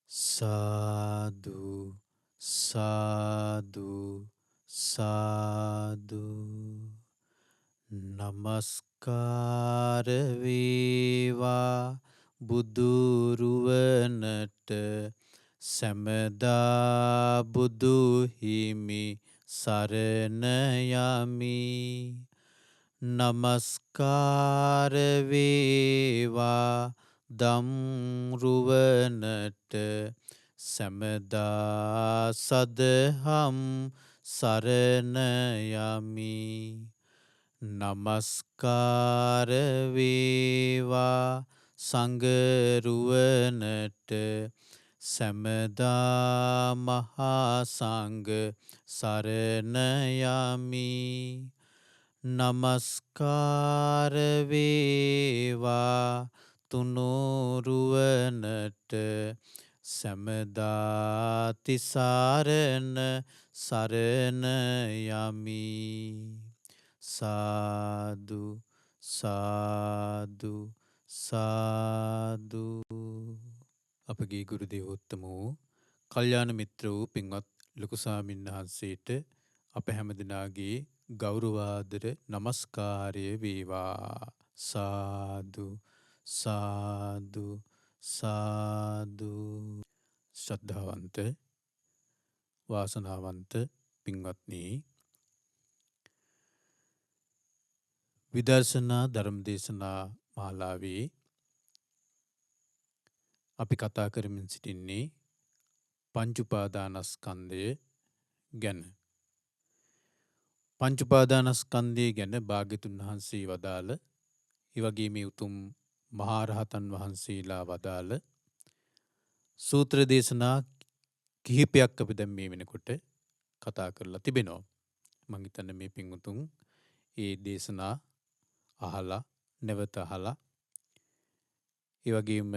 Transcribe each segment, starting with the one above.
සාදු සාදු සාදු නමස්කාර වේවා බුදුරුවනට සැමදා බුදු හිමි සරණ යමි. නමස්කාර වේවා දම්රුවනට සැමදා සදහම් සරණ යමි. නමස්කාර වේවා සංඝරුවනට සැමදා මහා සංඝ සරණ යමි. නමස්කාර වේවා තුනුරුවනට සැමදා තිසරණ සරණ යමි. සාදු සාදු සාදු. අපගේ ගුරු දේවෝත්තම වූ කල්යාණ මිත්‍ර වූ පින්වත් ලොකු ස්වාමීන් වහන්සේට අප හැම දිනාගේ ගෞරවාදර නමස්කාරය වේවා. සාදු සාදු සාදු. ශ්‍රද්ධාවන්ත වාසනාවන්ත පින්වත්නි, විදර්ශනා ධර්ම දේශනා මාලාවේ අපි කතා කරමින් සිටින්නේ පංච උපාදානස්කන්ධය ගැන. පංච උපාදානස්කන්ධය ගැන භාග්‍යතුන් වහන්සේ වදාළ, ඒ වගේ මේ උතුම් මහරහතන් වහන්සේලා වදාළ සූත්‍ර දේශනා කිහිපයක් අපි දැන් මේ වෙනකොට කතා කරලා තිබෙනවා. මම හිතන්නේ මේ පින්වතුන් ඒ දේශනා අහලා නැවත අහලා, ඒ වගේම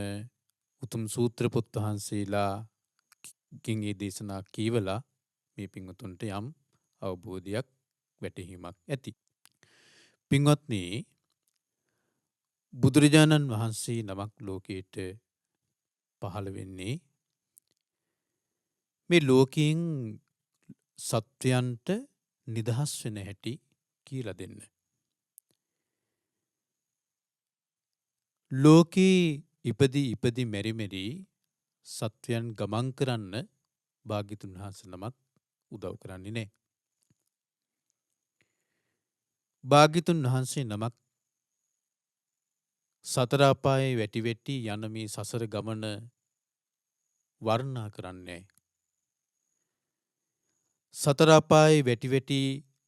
උතුම් සූත්‍ර පොත් වහන්සේලා කින් ඒ දේශනා කියවලා මේ පින්වතුන්ට යම් අවබෝධයක් වැටහීමක් ඇති. පින්වත්නි, බුදුරජාණන් වහන්සේ නමක් ලෝකයට පහළ වෙන්නේ මේ ලෝකයෙන් සත්වයන්ට නිදහස් වෙන හැටි කියලා දෙන්න. ලෝකේ ඉපදි මෙරි මෙරි සත්වයන් ගමන් කරන්න භාග්‍යතුන් වහන්සේ නමක් උදව් කරන්නේ නැහැ. භාග්‍යතුන් වහන්සේ නමක් සතර අපායේ වැටි වැටි යන මේ සසර ගමන වර්ණනා කරන්නේ. සතර අපායේ වැටි වැටි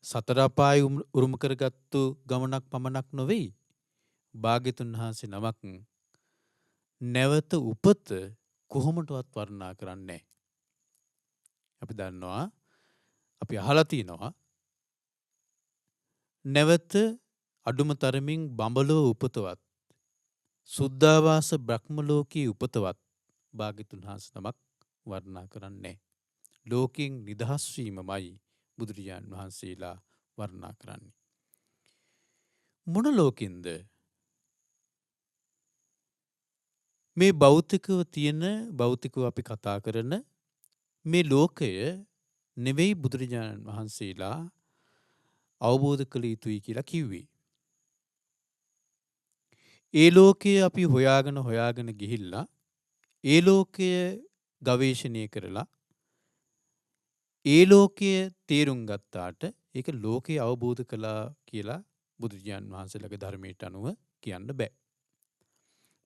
සතර අපායේ උරුම කරගත්තු ගමනක් පමණක් නොවේ. භාග්‍යතුන් වහන්සේ නමක් නැවත උපත කොහොමටවත් වර්ණනා කරන්නේ. අපි දන්නවා, අපි අහලා තිනවා, නැවත අඩුම තරමින් බඹලෝ උපතවත්, සුද්ධාවාස බ්‍රහ්ම ලෝකයේ උපතවත් භාග්‍යතුන් වහන්සේ නමක් වර්ණනා කරන්නේ. ලෝකයෙන් නිදහස් වීමමයි බුදුරජාණන් වහන්සේලා වර්ණනා කරන්නේ. මොන ලෝකින්ද? මේ භෞතිකව තියෙන, භෞතිකව අපි කතා කරන මේ ලෝකය නෙවෙයි බුදුරජාණන් වහන්සේලා අවබෝධ කළ යුතුයි කියලා කිව්වේ. ඒ ලෝකය අපි හොයාගෙන ගිහිල්ලා ඒ ලෝකය ගවේෂණය කරලා ඒ ලෝකය තේරුම් ගත්තාට ඒක ලෝකය අවබෝධ කළා කියලා බුදුරජාණන් වහන්සේලාගේ ධර්මයට අනුව කියන්න බෑ.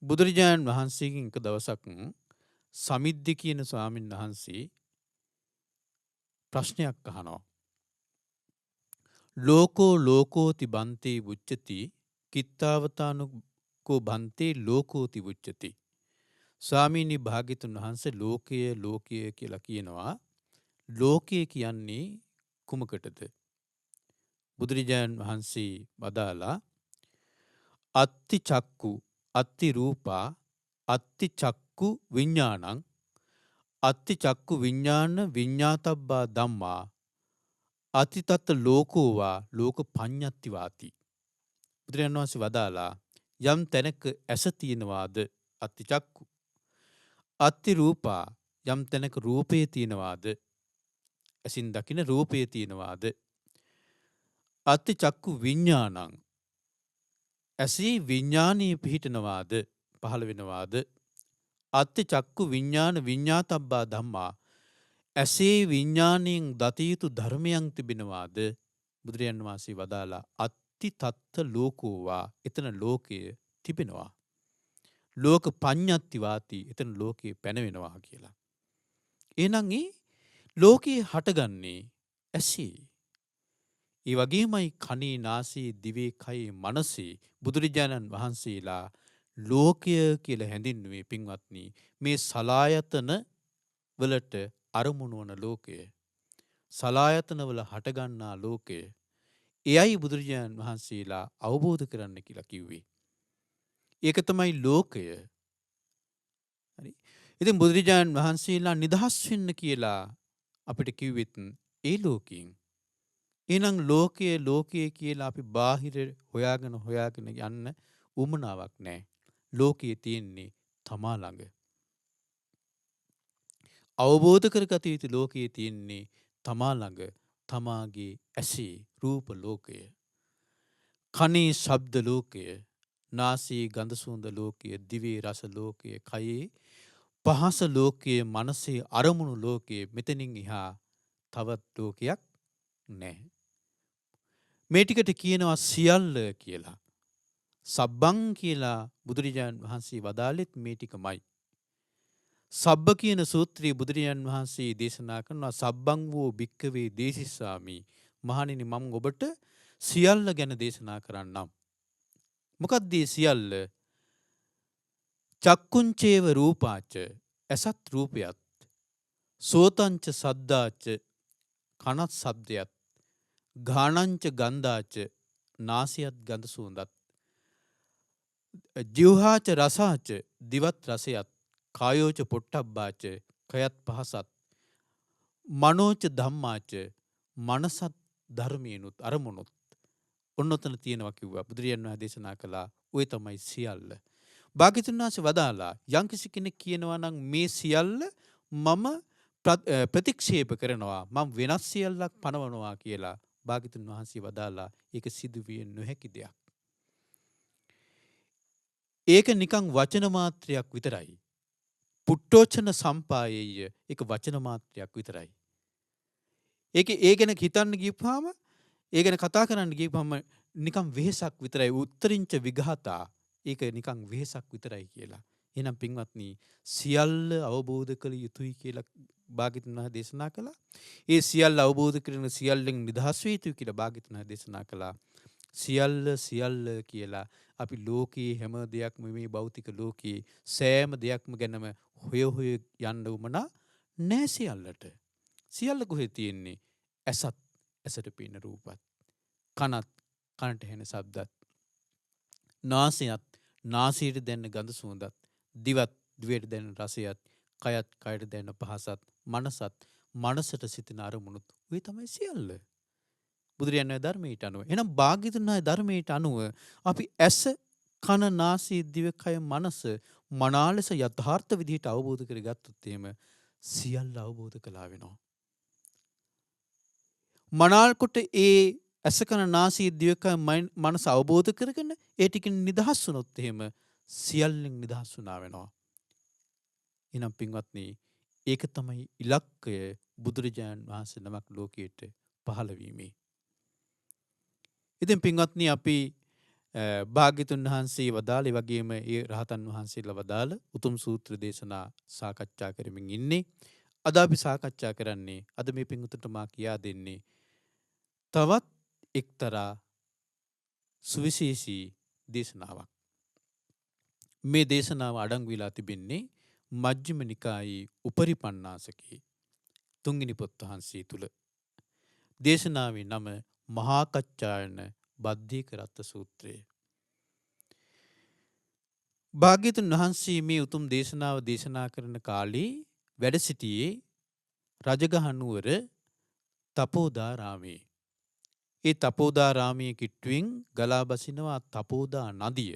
බුදුරජාණන් වහන්සේගෙන් එක දවසක් සමිද්ද කියන ස්වාමීන් වහන්සේ ප්‍රශ්නයක් අහනවා. ලෝකෝ ලෝකෝති බන්තේ වුච්චති කිත්තාවතානුකෝ බන්තේ ලෝකෝති වුච්චති. ස්වාමීනි, භාග්‍යතුන් වහන්සේ ලෝකය ලෝකය කියලා කියනවා. ලෝකය කියන්නේ කුමකටද? බුදුරජාණන් වහන්සේ වදාලා අත්ති චක්කු අත්ති රූපා අත්ති චක්කු විඤ්ඤාණං අත්ති චක්කු විඤ්ඤාණ විඤ්ඤාතබ්බා ධම්මා අතිතත් ලෝකෝවා ලෝක පඤ්ඤත්ති වාති. බුදුරජාණන් වහන්සේ වදාලා යම් තැනක ඇස තියෙනවාද අත්ති චක්කු, අත්ති රූපා යම් තැනක රූපය තියෙනවාද? ඇසින් දකින රූපය තියෙනවාද? අත්ති චක්කු විඤ්ඤාණං ඇසී විඤ්ඤාණී පිහිටනවාද? පහළ වෙනවාද? අත්ති චක්කු විඤ්ඤාණ විඤ්ඤාතබ්බා ධම්මා ඇසේ විඤ්ඤාණයෙන් දතියුතු ධර්මයන් තිබෙනවාද? බුදුරජාන් වහන්සේ වදාලා අත්ති තත්ත ලෝකෝවා එතන ලෝකය තිබෙනවා. ලෝක පඤ්ඤත්ති වාති එතන ලෝකේ පැනවෙනවා කියලා. එහෙනම් ඒ ලෝකේ හටගන්නේ ඇසේ. ඒ වගේමයි කනේ නාසයේ දිවේ කයේ මනසේ බුදුරජාණන් වහන්සේලා ලෝකය කියලා හැඳින්වුවේ පින්වත්නි මේ සලායතන වලට අරමුණු වන ලෝකය. සලායතන වල හටගන්නා ලෝකය. එයයි බුදුරජාණන් වහන්සේලා අවබෝධ කරන්න කියලා කිව්වේ. ඒක තමයි ලෝකය. හරි. ඉතින් බුදුරජාණන් වහන්සේලා නිදහස් වෙන්න කියලා අපිට කිව්වෙත් ඒ ලෝකයෙන්. එහෙනම් ලෝකයේ කියලා අපි බාහිර හොයාගෙන යන්න උවමනාවක් නැහැ. ලෝකයේ තියෙන්නේ තමා ළඟ. අවබෝධ කරගත යුතු ලෝකයේ තියෙන්නේ තමා ළඟ. තමාගේ ඇසේ රූප ලෝකය. කනේ ශබ්ද ලෝකය. නාසයේ ගඳ සුවඳ ලෝකය. දිවේ රස ලෝකය. කයේ පහස ලෝකයේ. මනසේ අරමුණු ලෝකයේ. මෙතනින් එහා තවත් ලෝකයක් නැහැ. මේ ටිකට කියනවා සියල්ල කියලා. සබ්බං කියලා බුදුරජාණන් වහන්සේ වදාළෙත් මේ ටිකමයි. සබ්බ කියන සූත්‍රයේ බුදුරජාණන් වහන්සේ දේශනා කරනවා සබ්බං වූ භික්කවේ දේශිස්සාමි. මහණෙනි මම ඔබට සියල්ල ගැන දේශනා කරන්නම්. මොකක්ද මේ සියල්ල? චක්කුංචේව රූපාච ඇසත් රූපයත්. සෝතංච සද්දාච කනත් ශබ්දයත්. ගානංච ගන්ධාච නාසයත් ගඳ සුවඳත්. ජීවහාච රසාච දිවත් රසයත්. කායෝච පොට්ටබ්බාච කයත් පහසත්. මනෝච ධම්මාච මනසත් ධර්මයනුත් අරමුණුත්. ඔන්නොතන තියෙනවා කිව්වා. බුදුරජාණන් වහන්සේ දේශනා කළා ඔය තමයි සියල්ල. භාග්‍යවතුන් වහන්සේ වදාලා යම්කිසි කෙනෙක් කියනවා නම් මේ සියල්ල මම ප්‍රතික්ෂේප කරනවා මම වෙනස් සියල්ලක් පනවනවා කියලා භාග්‍යවතුන් වහන්සේ වදාලා ඒක සිදුවිය නොහැකි දෙයක්. ඒක නිකන් වචන මාත්‍රයක් විතරයි. පුට්ටෝචන සම්පායෙය ඒක වචන මාත්‍රයක් විතරයි. ඒ ගැන හිතන්න ගියපුවාම ඒ ගැන කතා කරන්න ගියපුවාම නිකන් වෙහසක් විතරයි. උත්තරින්ච විඝාතා ඒක නිකන් වෙහසක් විතරයි කියලා. එහෙනම් පින්වත්නි සියල්ල අවබෝධ කළ යුතුයි කියලා භාග්‍යවතුන් වහන්සේ දේශනා කළා. ඒ සියල්ල අවබෝධ කරගෙන සියල්ලෙන් නිදහස් විය යුතුයි කියලා භාග්‍යවතුන් වහන්සේ දේශනා කළා. සියල්ල කියලා අපි ලෝකයේ හැම දෙයක්ම මේ භෞතික ලෝකයේ සෑම දෙයක්ම ගැනම හොය යන්න උමනා නැහැ සියල්ලට. සියල්ල කොහෙද තියෙන්නේ? ඇසත් ඇසට පේන රූපත්. කනත් කනට හෙන ශබ්දත්. නාසයත් නාසයට දැනෙන ගඳ සුවඳත්. දිවත් දිවට දැනෙන රසයත්. කයත් කයට දැනෙන පහසත්. මනසත් මනසට සිතන අරමුණුත්. ඔය තමයි සියල්ල. බුදුරජාණන් වහන්සේ ධර්මයට අනුව. එහෙනම් භාග්‍යවතුන් වහන්සේ ධර්මයට අනුව අපි ඇස කන නාසය දිවකය මනස මනාලෙස යථාර්ථ විදිහට අවබෝධ කරගත්තොත් එහෙම සියල්ල අවබෝධ කළා වෙනවා. මනාල්කොට ඒ ඇස කන නාසය දිවකය මනස අවබෝධ කරගෙන ඒ ටිකෙන් නිදහස් වුණොත් එහෙම සියල්ලෙන් නිදහස් වුණා වෙනවා. එහෙනම් පින්වත්නි ඒක තමයි ඉලක්කය බුදුරජාණන් වහන්සේ නමක් ලෝකයට පහළ වීමේ. ඉතින් පින්වත්නි අපි භාග්‍යවතුන් වහන්සේ වදාළේ වගේම ඒ රහතන් වහන්සේලා වදාළ උතුම් සූත්‍ර දේශනා සාකච්ඡා කරමින් ඉන්නේ. අද අපි සාකච්ඡා කරන්නේ අද මේ පින්වතුන්ට මා කියා දෙන්නේ තවත් එක්තරා සුවිශේෂී දේශනාවක්. මේ දේශනාව අඩංගු වෙලා තිබෙන්නේ මජ්ක්‍ධිම නිකායේ උපරිපණ්ණාසකේ තුන්වෙනි පොත් වහන්සේ තුල. දේශනාවේ නම මහා කච්චායන බද්ධීක රත්ත සූත්‍රය. භාග්‍යවතුන් වහන්සේ මේ උතුම් දේශනාව දේශනා කරන කාලේ වැඩ සිටියේ රජගහ නුවර තපෝදාරාමේ. ඒ තපෝදාරාමයේ කිට්ටුවෙන් ගලා බසිනවා තපෝදා නදිය.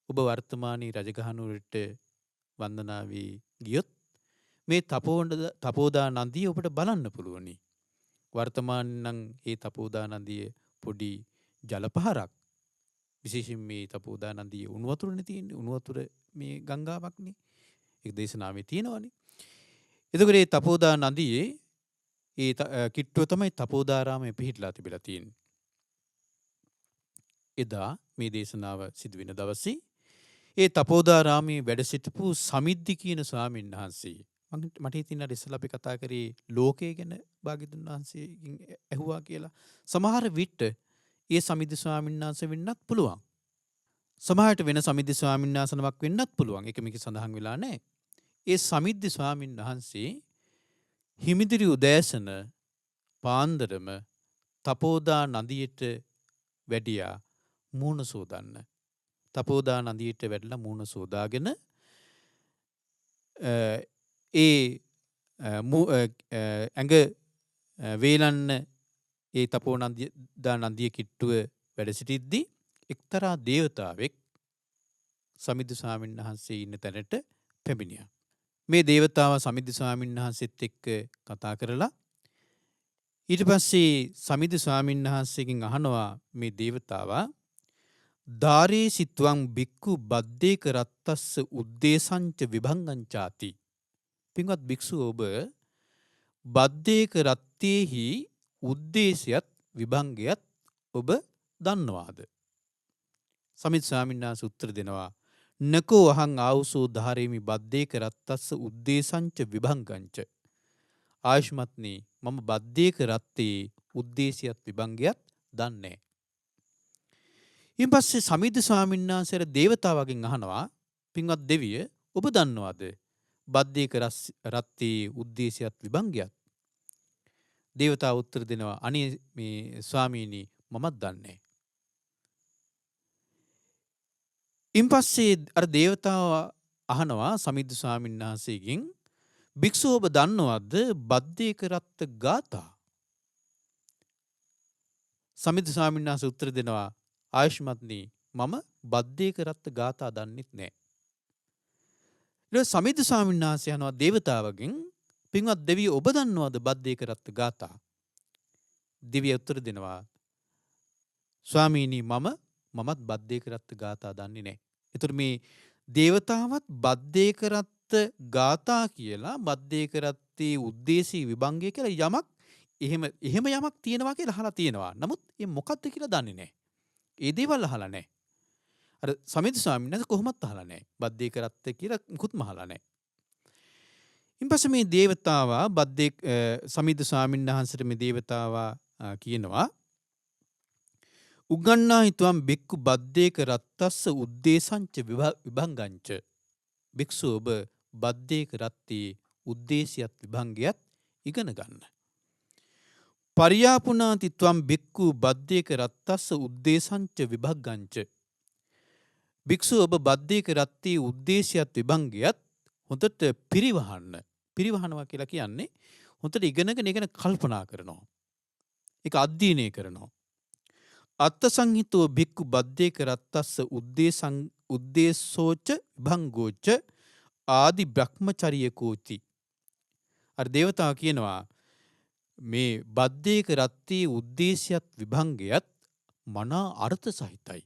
ඔබ වර්තමානයේ රජගහ නුවරට වන්දනා වී ගියොත් මේ තපෝදා නදිය ඔබට බලන්න පුළුවනි. වර්තමානයේ නම් ඒ තපෝදා නදිය පොඩි ජල පහරක්. විශේෂයෙන් මේ තපෝදා නදියේ උණු වතුරනේ තියෙන්නේ. උණු වතුර මේ ගංගාවක්නේ. ඒක දේශනාවේ තියෙනවනේ. එතකොට මේ තපෝදා නදියේ ඒ කිට්ටුව තමයි තපෝදාරාමයේ පිහිටලා තිබිලා තියෙන්නේ. එදා මේ දේශනාව සිදු වෙන දවසේ ඒ තපෝදාරාමයේ වැඩ සිටපු සමිද්දි කියන ස්වාමීන් වහන්සේ මට හිතෙනවා ඉස්සෙල්ලා අපි කතා කරේ ලෝකය ගැන භාග්‍යතුන් වහන්සේගෙන් ඇහුවා කියලා. සමහර විට ඒ සමිද්දි ස්වාමීන් වහන්සේ වෙන්නත් පුළුවන්. සමහරට වෙන සමිද්දි ස්වාමීන් වහන්සේ නමක් වෙන්නත් පුළුවන්. ඒක මේකේ සඳහන් වෙලා නැහැ. ඒ සමිද්දි ස්වාමීන් වහන්සේ හිමිදිරි උදෑසන පාන්දරම තපෝදා නදියට වැඩියා මූණ සෝදන්න. තපෝදා නදියට වැඩලා මූණ සෝදාගෙන ඇඟ වේලන්න ඒ තපෝදා නදිය කිට්ටුව වැඩ සිටිද්දී එක්තරා දේවතාවෙක් සමිද්දි ස්වාමීන් වහන්සේ ඉන්න තැනට පැමිණියා. මේ දේවතාව සමිද්දි ස්වාමීන් වහන්සේත් එක්ක කතා කරලා ඊට පස්සේ සමිද්දි ස්වාමීන් වහන්සේගෙන් අහනවා මේ දේවතාවා ධාරේ සිත්වං බික්කු බද්දේක රත්තස්ස උද්දේශංච විභංගංචාති. පින්වත් භික්ෂුව ඔබ බද්දේක රත්තේහි උද්දේශයත් විභංගයත් ඔබ දන්නවාද? සමිද්දි ස්වාමීන් වහන්සේ උත්තර දෙනවා නකෝ අහං ආවුසෝ ධාරේමි බද්දේක රත්තස්ස උද්දේශංච විභංගංච. ආයුෂ්මත්නි මම බද්දේක රත්තේ උද්දේශයත් විභංගයත් දන්නේ. ඊට පස්සේ සමිද්දි ස්වාමීන් වහන්සේ දේවතාවගෙන් අහනවා පින්වත් දෙවිය ඔබ දන්නවද බද්දේක රත්තේ උද්දේශයත් විභංගයත්? දේවතාව උත්තර දෙනවා අනේ මේ ස්වාමීනි මමත් දන්නේ. ඊට පස්සේ අර දේවතාව අහනවා සමිද්දි ස්වාමීන් වහන්සේගෙන් භික්ෂුව ඔබ දන්නවද බද්දේක රත්ත ගාථා? සමිද්දි ස්වාමීන් වහන්සේ උත්තර දෙනවා ආයුෂ්මත්නි මම බද්දේක රත්ත ගාථා දන්නෙත් නෑ. ඊට සමිද්දි ස්වාමීන් වහන්සේ අහනවා දේවතාවගෙන් පින්වත් දෙවිය ඔබ දන්නවද බද්දේක රත්ත ගාථා? දෙවිය උත්තර දෙනවා ස්වාමීනි මමත් බද්දේක රත්ත ගාථා දන්නේ නෑ. එතකොට මේ දේවතාවත් බද්දේක රත්ත ගාථා කියලා බද්දේක රත්තේ උද්දේශී විභංගය කියලා යමක් එහෙම යමක් තියෙනවා කියලා අහලා තියෙනවා. නමුත් ඒ මොකක්ද කියලා දන්නේ නැහැ. ඒ දේවල් අහලා නැහැ. අර සමිද්දි ස්වාමීන් වහන්සේ කොහොමත් අහලා නැහැ. බද්දේක රත්ත කියලා මුකුත්ම අහලා නැහැ. ඊපස්සේ මේ දේවතාවා සමිද්දි ස්වාමීන් වහන්සේට මේ දේවතාවා කියනවා උගන්නා හිතුවම් බික්කු බද්දේක රත්තස්ස උද්දේශංච විභංගංච. භික්ෂුව ඔබ බද්දේක රත්තේ උද්දේශයත් විභංගයත් ඉගෙන ගන්න. පරියාපුනාති ත්වම් බික්කු බද්දේක රත්තස්ස උද්දේශංච විභංගංච. භික්ෂුව ඔබ බද්දේක රත්තේ උද්දේශයත් විභංගයත් හොඳට පිරිවහන්න. පිරිවහනවා කියලා කියන්නේ හොඳට ඉගෙනගෙන කල්පනා කරනවා. ඒක අධ්‍යයනය කරනවා. අත්ත සංහිතෝ බික්කු බද්දේක රත්තස්ස උද්දේශෝච විභංගෝච ආදි බ්‍රහ්මචරියකෝති. අර දේවතාව කියනවා මේ බද්දේක රත්තේ උද්දේශයත් විභංගයත් මනා අර්ථ සහිතයි.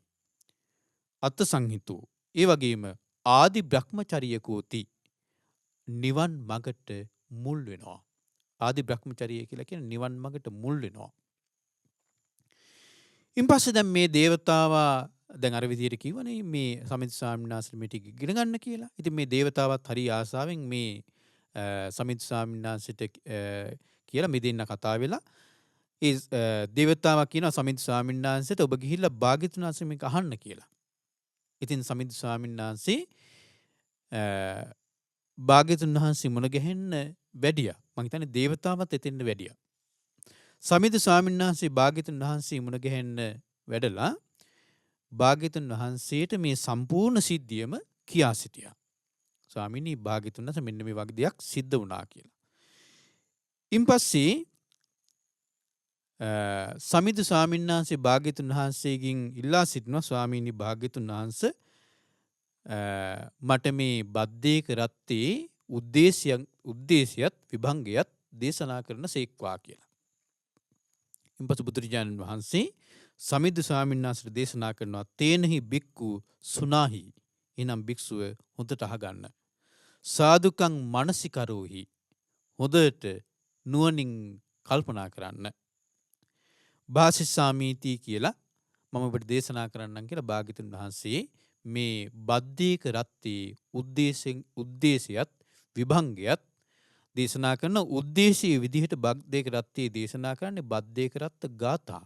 අත්ත සංහිතෝ ඒ වගේම ආදි බ්‍රහ්මචරියකෝති නිවන් මගට මුල් වෙනවා. ආදි බ්‍රහ්මචරිය කියලා කියන්නේ නිවන් මගට මුල් වෙනවා. ඉන්පස්සේ දැන් මේ දේවතාවා දැන් අර විදිහට කිව්වනේ මේ සමිද්දි ස්වාමීන් වහන්සේ මේ ටික ඉගෙන ගන්න කියලා. ඉතින් මේ දේවතාවත් හරි ආසාවෙන් මේ සමිද්දි ස්වාමීන් වහන්සේට කියලා මේ දෙන්න කතා වෙලා ඒ දේවතාවා කියනවා සමිද්දි ස්වාමීන් වහන්සේට ඔබ ගිහිල්ලා භාග්‍යතුන් වහන්සේ මේක අහන්න කියලා. ඉතින් සමිද්දි ස්වාමීන් වහන්සේ භාග්‍යතුන් වහන්සේ මුණ ගැහෙන්න වැඩියා. මං හිතන්නේ දේවතාවත් එතෙන්න වැඩියා. සමිද්දි ස්වාමීන් වහන්සේ භාග්‍යතුන් වහන්සේ මුණ ගැහෙන්න වැඩලා භාග්‍යතුන් වහන්සේට මේ සම්පූර්ණ සිද්ධියම කියා සිටියා. ස්වාමීනි භාග්‍යතුන් වහන්සේ මෙන්න මේ වගේ දෙයක් සිද්ධ වුණා කියලා. ඉන්පස්සේ සමිද්දි ස්වාමීන් වහන්සේ භාග්‍යතුන් වහන්සේගෙන් ඉල්ලා සිටිනවා ස්වාමීනි භාග්‍යතුන් වහන්සේ මට මේ බද්දේක රත්තේ උද්දේශයත් විභංගයත් දේශනා කරන සේක්වා කියලා. ඉන්පසු බුදුරජාණන් වහන්සේ සමිද්ද ස්වාමීන් වහන්සේට දේශනා කරනවා තේනහි බික්කු සුනාහි. එනම් භික්ෂුව හොඳට අහගන්න. සාදුකං මනසිකරෝහි. හොඳට නුවණින් කල්පනා කරන්න. භාසිස්සාමීති කියලා මම ඔබට දේශනා කරන්නම් කියලා භාග්‍යවතුන් වහන්සේ මේ බද්දේක රත්තේ උද්දේශයත් විභංගයත් දේශනා කරන උද්දේශයේ විදිහට බද්දේක රත්තේ දේශනා කරන්නේ බද්දේක රත්ත ගාථා.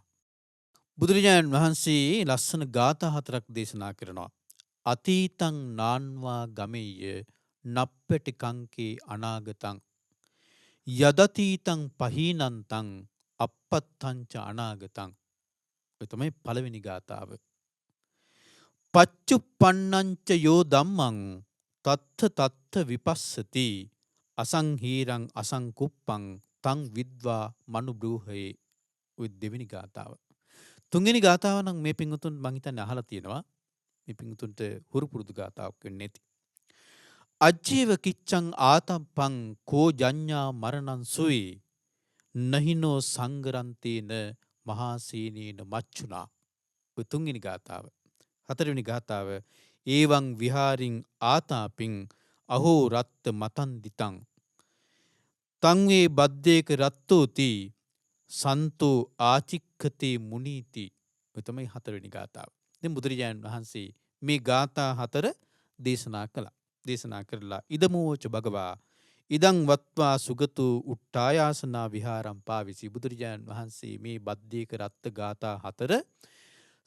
බුදුරජාණන් වහන්සේ ලස්සන ගාථා 4ක් දේශනා කරනවා. අතීතං නාන්වා ගමෙය්‍ය නප්පටි කංකේ අනාගතං යදතීතං පහීනන්තං අපත්තංච අනාගතං. ඔය තමයි පළවෙනි ගාථාව. පච්චුප්පන්නංච යෝ ධම්මං තත්ථ විපස්සති අසංහීරං අසංකුප්පං තං විද්වා මනුබ්‍රූහේ. ඔය දෙවෙනි ගාථාව. තුන්වෙනි ගාථාව නම් මේ පිංගුතුන් මං හිතන්නේ අහලා තියෙනවා. මේ පිංගුතුන්ට හුරු පුරුදු ගාථාවක් වෙන්නේ නැති. අජ්ජීව කිච්ඡං ආතප්පං කෝ ජඤ්ඤා මරණං සුයි නහිනෝ සංගරන්තේන මහා සීනේන මච්චුනා. ඔය තුන්වෙනි ගාථාව. හතරවෙනි ගාථාව ඒවං විහාරින් ආතාපින් අහෝ රත්ත මතන්දිතං තං වේ බද්දේක රත්තෝති සන්තෝ ආචික්ඛතේ මුනීති. ඔය තමයි හතරවෙනි ගාථාව. දැන් බුදුරජාණන් වහන්සේ මේ ගාථා 4 දේශනා කළා. දේශනා කරලා ඉදමෝච භගවා ඉදං වත්වා සුගතු උට්ටායාසනා විහාරම් පාවිසි. බුදුරජාණන් වහන්සේ මේ බද්දේක රත්ත ගාථා 4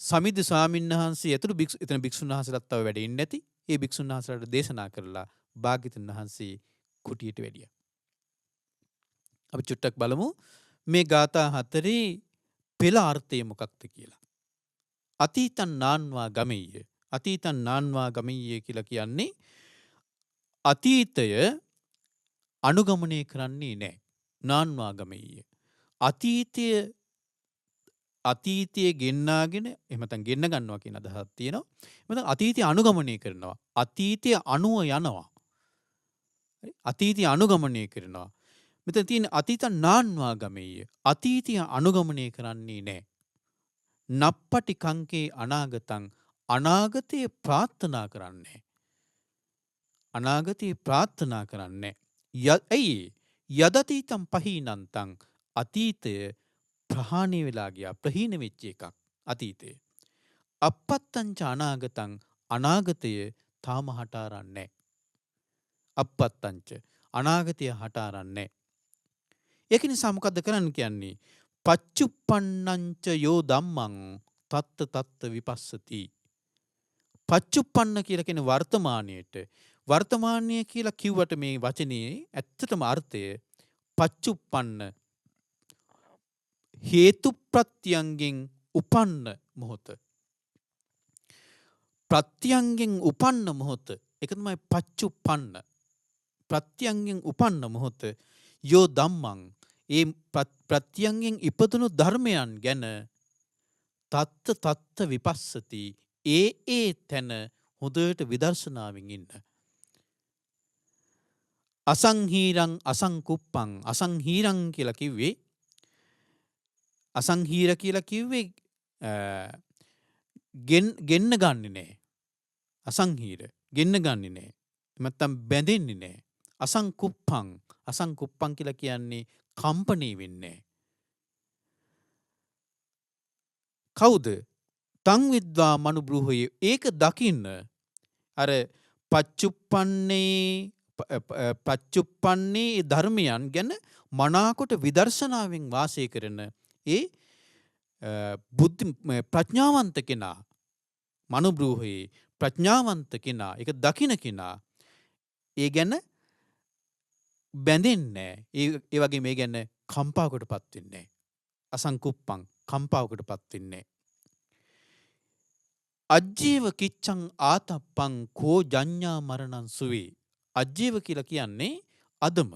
සමිද්ද ස්වාමීන් වහන්සේ ඇතුළු එතන භික්ෂුන් වහන්සේලාත් තව වැඩ ඉන්නේ නැති ඒ භික්ෂුන් වහන්සේලාට දේශනා කරලා භාග්‍යවතුන් වහන්සේ කුටියට වැඩියා. අපි චුට්ටක් බලමු මේ ගාථා 4 පෙළ අර්ථය මොකක්ද කියලා. අතීතං නාන්වා ගමෙය්‍ය. අතීතං නාන්වා ගමෙය්‍ය කියලා කියන්නේ අතීතය අනුගමනය කරන්නේ නැහැ. නාන්වා ගමෙය්‍ය. අතීතයේ ගෙන්නාගෙන එහෙම නැත්නම් ගෙන්න ගන්නවා කියන අදහසක් තියෙනවා. එහෙම නැත්නම් අතීතය අනුගමනය කරනවා. අතීතය අනුව යනවා. අතීතය අනුගමනය කරනවා. මෙතන තියෙන අතීතං නාන්වා ගමෙය්‍ය. අතීතය අනුගමනය කරන්නේ නැහැ. නප්පටි කංකේ අනාගතං අනාගතයේ ප්‍රාර්ථනා කරන්නේ. අනාගතයේ ප්‍රාර්ථනා කරන්නේ. ඇයි? යදතීතං පහීනන්තං අතීතය ප්‍රහාණය වෙලා ගියා. ප්‍රහීන වෙච්ච එකක් අතීතය. අපත්තංච අනාගතං අනාගතය තාම හටාරන්නේ. අපත්තංච අනාගතය හටාරන්නේ. ඒක නිසා මොකද්ද කරන්න කියන්නේ? පච්චුප්පන්නංච යෝ ධම්මං තත්ත විපස්සති. පච්චුප්පන්න කියලා කියන වර්තමානයේට වර්තමානය කියලා කිව්වට මේ වචනේ ඇත්තටම අර්ථය පච්චුප්පන්න හේතු ප්‍රත්‍යයන්ගෙන් උපන්න මොහොත. ප්‍රත්‍යයන්ගෙන් උපන්න මොහොත. ඒක තමයි පච්චුප්පන්න. ප්‍රත්‍යයන්ගෙන් උපන්න මොහොත. යෝ ධම්මං ඒ ප්‍රත්‍යයන්ගෙන් ඉපදුණු ධර්මයන් ගැන තත්ත විපස්සති. ඒ තැන හොඳට විදර්ශනාවෙන් ඉන්න. අසංහීරං අසංකුප්පං. අසංහීරං කියලා කිව්වේ අසංහීර කියලා කිව්වේ ගෙන්න ගන්නේ නැහැ. අසංහීර ගෙන්න ගන්නේ නැහැ. නැත්තම් බැඳෙන්නේ නැහැ. අසංකුප්පං. අසංකුප්පං කියලා කියන්නේ කම්පණය වෙන්නේ නැහැ. කවුද? තං විද්වා මනුබ්‍රූහයේ. ඒක දකින්න අර පච්චුප්පන්නේ ධර්මයන් ගැන මනාකොට විදර්ශනාවෙන් වාසය කරන ඒ බුද්ධ ප්‍රඥාවන්ත කෙනා මනුබ්‍රූහයේ ප්‍රඥාවන්ත කෙනා ඒක දකින කෙනා ඒ ගැන බැඳෙන්නේ නැහැ. ඒ වගේ මේ ගැන කම්පාවකටපත් වෙන්නේ නැහැ. අසංකුප්පං කම්පාවකටපත් වෙන්නේ නැහැ. අජ්ජීව කිච්ඡං ආතප්පං කෝ ජඤ්ඤා මරණං සුවේ. අජ්ජීව කියලා කියන්නේ අදම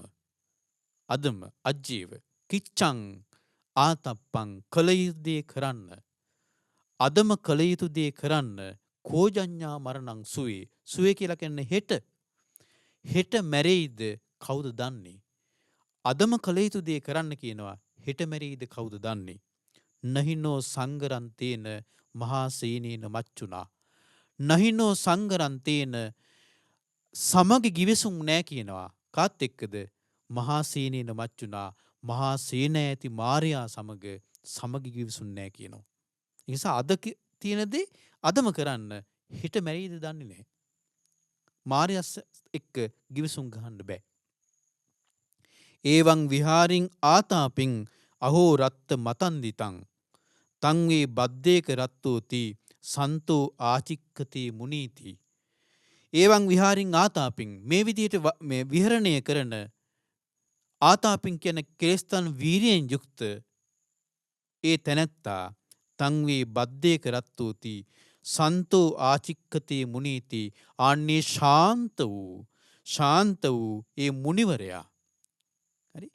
අජ්ජීව කිච්ඡං ආතප්පං කල යුතු දේ කරන්න. අදම කල යුතු දේ කරන්න. කෝ ජඤ්ඤා මරණං සුවේ. සුවේ කියලා කියන්නේ හෙට. හෙට මැරෙයිද කවුද දන්නේ? අදම කළ යුතු දේ කරන්න කියනවා. හෙට මැරෙයිද කවුද දන්නේ? නහිනෝ සංගරන්තේන මහා සීනේන මච්චුනා. නහිනෝ සංගරන්තේන සමග givisum නෑ කියනවා. කාත් එක්කද? මහා සීනේන මච්චුනා. මහා සීන ඇති මාර්යා සමග සමග givisum නෑ කියනවා. ඒ නිසා අද තියෙන දේ අදම කරන්න. හෙට මැරෙයිද දන්නේ නැහැ. මාර්යස් එක්ක givisum ගහන්න බෑ. ඒවං විහාරින් ආතාපින් අහෝ රත්ත මතන්දිතං තං වේ බද්දේක රත්තෝති සන්තෝ ආචික්කති මුනීති. ඒවං විහාරින් ආතාපින් මේ විදිහට මේ විහරණය කරන ආතාපින් කියන කෙලස්තන් වීරියෙන් යුක්ත ඒ තැනැත්තා තං වේ බද්දේක රත්තෝති සන්තෝ ආචික්කති මුනීති. ආන්නේ ශාන්ත වූ ඒ මුනිවරයා. හරි?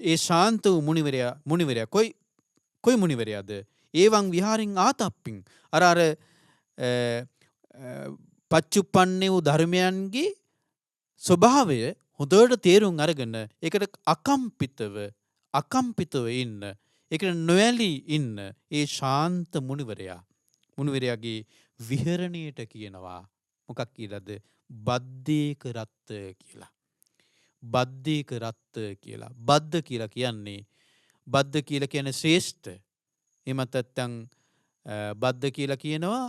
ඒ ශාන්ත වූ මුනිවරයා කොයි මුනිවරයාද? ඒවං විහාරින් ආතප්පින් අර පච්චුප්පන්නේ වූ ධර්මයන්ගේ ස්වභාවය හොඳට තේරුම් අරගෙන ඒකට අකම්පිතව ඉන්න, ඒකට නොඇලී ඉන්න ඒ ශාන්ත මුනිවරයාගේ විහරණයට කියනවා මොකක් කියලාද? බද්දේක රත්ත කියලා. බද්දේක රත්ත කියලා. බද්ද කියලා කියන්නේ ශ්‍රේෂ්ඨ. එමත් නැත්නම් බද්ද කියලා කියනවා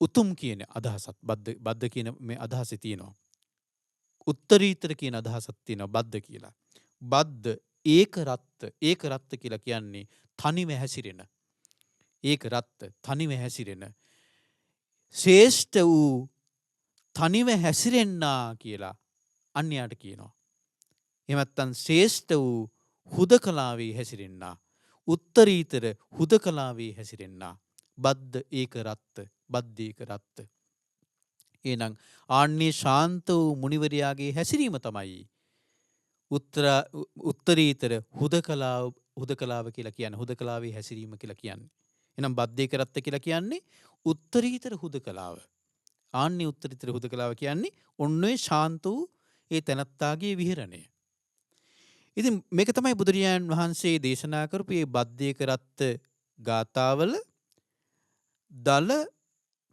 උතුම් කියන අදහසත් බද්ද කියන මේ අදහසේ තියෙනවා. උත්තරීතර කියන අදහසක් තියෙනවා බද්ද කියලා. බද්ද ඒක රත්ත කියලා කියන්නේ තනිව හැසිරෙන. ඒක රත්ත තනිව හැසිරෙන. ශ්‍රේෂ්ඨ වූ තනිව හැසිරෙන්නා කියලා අන්‍යයට කියනවා. එහෙම නැත්නම් ශ්‍රේෂ්ඨ වූ හුදකලාවේ හැසිරෙන්නා. උත්තරීතර හුදකලාවේ හැසිරෙන්නා. බද්ද ඒක රත්ත. බද්දේක රත්ත. එහෙනම් ආන්නේ ශාන්ත වූ මුනිවරයාගේ හැසිරීම තමයි උත්තරීතර හුදකලාව කියලා කියන්නේ. හුදකලාවේ හැසිරීම කියලා කියන්නේ. එහෙනම් බද්දේක රත්ත කියලා කියන්නේ උත්තරීතර හුදකලාව. ආන්නේ උත්තරීතර හුදකලාව කියන්නේ ඔන්නේ ශාන්ත වූ ඒ තැනත්තාගේ විහරණය. ඉතින් මේක තමයි බුදුරජාණන් වහන්සේ දේශනා කරපු මේ බද්දේක රත්ත ගාථාවල දල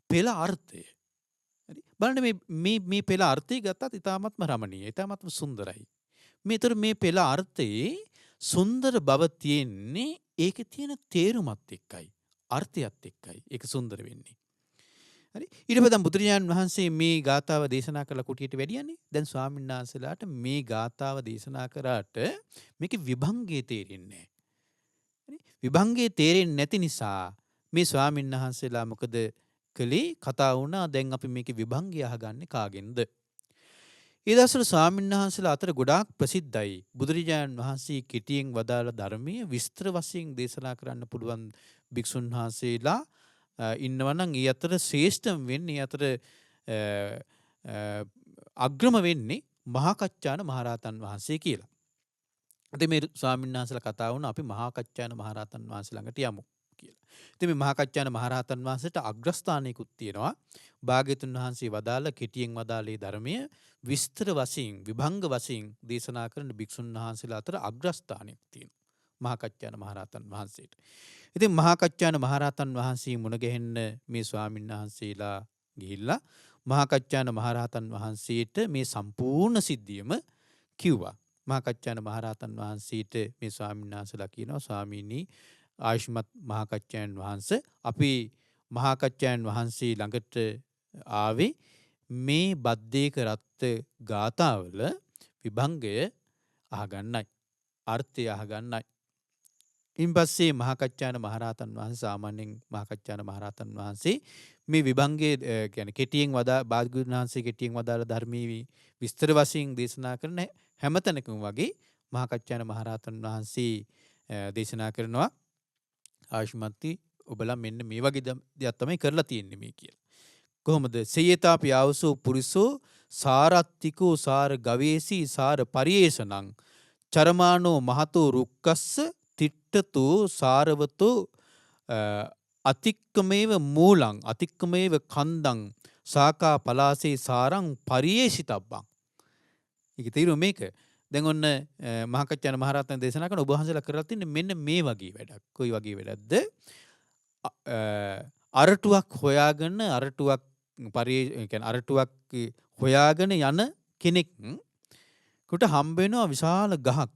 පෙළ අර්ථය. හරි බලන්න මේ පෙළ අර්ථය ගත්තත් ඉතාමත්ම රමණීයයි, ඉතාමත්ම සුන්දරයි. මේතර මේ පෙළ අර්ථයේ සුන්දර බව තියෙන්නේ ඒකේ තියෙන තේරුමත් එක්කයි, අර්ථයත් එක්කයි ඒක සුන්දර වෙන්නේ. හරි ඊට පස්සේ බුදුරජාණන් වහන්සේ මේ ගාථාව දේශනා කළ කුටියට වැඩියන්නේ. දැන් ස්වාමීන් වහන්සේලාට මේ ගාථාව දේශනා කරාට මේකේ විභංගය තේරෙන්නේ නැහැ. හරි විභංගය තේරෙන්නේ නැති නිසා මේ ස්වාමීන් වහන්සේලා මොකද කලේ? කතා වුණා දැන් අපි මේකේ විභංගය අහගන්නේ කාගෙන්ද? ඒ දවස්වල ස්වාමීන් වහන්සේලා අතර ගොඩාක් ප්‍රසිද්ධයි බුදුරජාණන් වහන්සේ කෙටියෙන් වදාළ ධර්මයේ විස්තර වශයෙන් දේශනා කරන්න පුළුවන් භික්ෂුන් වහන්සේලා ඉන්නවනම් ඒ අතර ශ්‍රේෂ්ඨම වෙන්නේ අතර අග්‍රම වෙන්නේ මහා කච්චාන මහරහතන් වහන්සේ කියලා. ඉතින් මේ ස්වාමීන් වහන්සේලා කතා වුණා අපි මහා කච්චාන මහරහතන් වහන්සේ ළඟට යමු කියලා. ඉතින් මේ මහා කච්චාන මහරහතන් වහන්සේට අග්‍රස්ථානයකුත් තියෙනවා. භාග්‍යතුන් වහන්සේ වදාළ කෙටියෙන් වදාළේ ධර්මයේ විස්තර වශයෙන් විභංග වශයෙන් දේශනා කරන භික්ෂුන් වහන්සේලා අතර අග්‍රස්ථානයක් තියෙනවා මහා කච්චාන මහරහතන් වහන්සේට. ඉතින් මහා කච්චාන මහරහතන් වහන්සේ මුණ ගැහෙන්න මේ ස්වාමීන් වහන්සේලා ගිහිල්ලා මහා කච්චාන මහරහතන් වහන්සේට මේ සම්පූර්ණ සිද්ධියම කිව්වා. මහා කච්චාන මහරහතන් වහන්සේට මේ ස්වාමීන් වහන්සේලා කියනවා ස්වාමීනි ආයුෂ්මත් මහා කච්චායන් වහන්සේ අපි මහා කච්චායන් වහන්සේ ළඟට ආවේ මේ බද්දේක රත්ත ගාථාවල විභංගය අහගන්නයි, අර්ථය අහගන්නයි. ඉන් පස්සේ මහා කච්චායන මහරහතන් වහන්සේ සාමාන්‍යයෙන් මහා කච්චායන මහරහතන් වහන්සේ මේ විභංගයේ කියන්නේ කෙටියෙන් භාග්‍යවතුන් වහන්සේ කෙටියෙන් වදාළ ධර්මයේ විස්තර වශයෙන් දේශනා කරන හැමතැනකම වගේ මහා කච්චායන මහරහතන් වහන්සේ දේශනා කරනවා ආයුෂ්මත්ති ඔබලා මෙන්න මේ වගේ දෙයක් තමයි කරලා තියෙන්නේ මේ කියලා. කොහොමද? සේයතාපි ආවසෝ පුරිසෝ සාරත්තිකෝ සාර ගවේසී සාර පරියේෂණං චරමානෝ මහතෝ රුක්කස්ස තිට්ඨතෝ සාරවතෝ අතික්කමේව මූලං අතික්කමේව කන්දං සාකා පලාසේ සාරං පරියේෂිතබ්බං. ඒක තේරුම මේක. දැන් ඔන්න මහකච්චායන මහරහතන් දේශනා කරන ඔබ වහන්සේලා කරලා තින්නේ මෙන්න මේ වගේ වැඩක්. කොයි වගේ වැඩක්ද? අරටුවක් හොයාගෙන අරටුවක් කියන්නේ අරටුවක් හොයාගෙන යන කෙනෙක් කුට හම්බ වෙනවා විශාල ගහක්.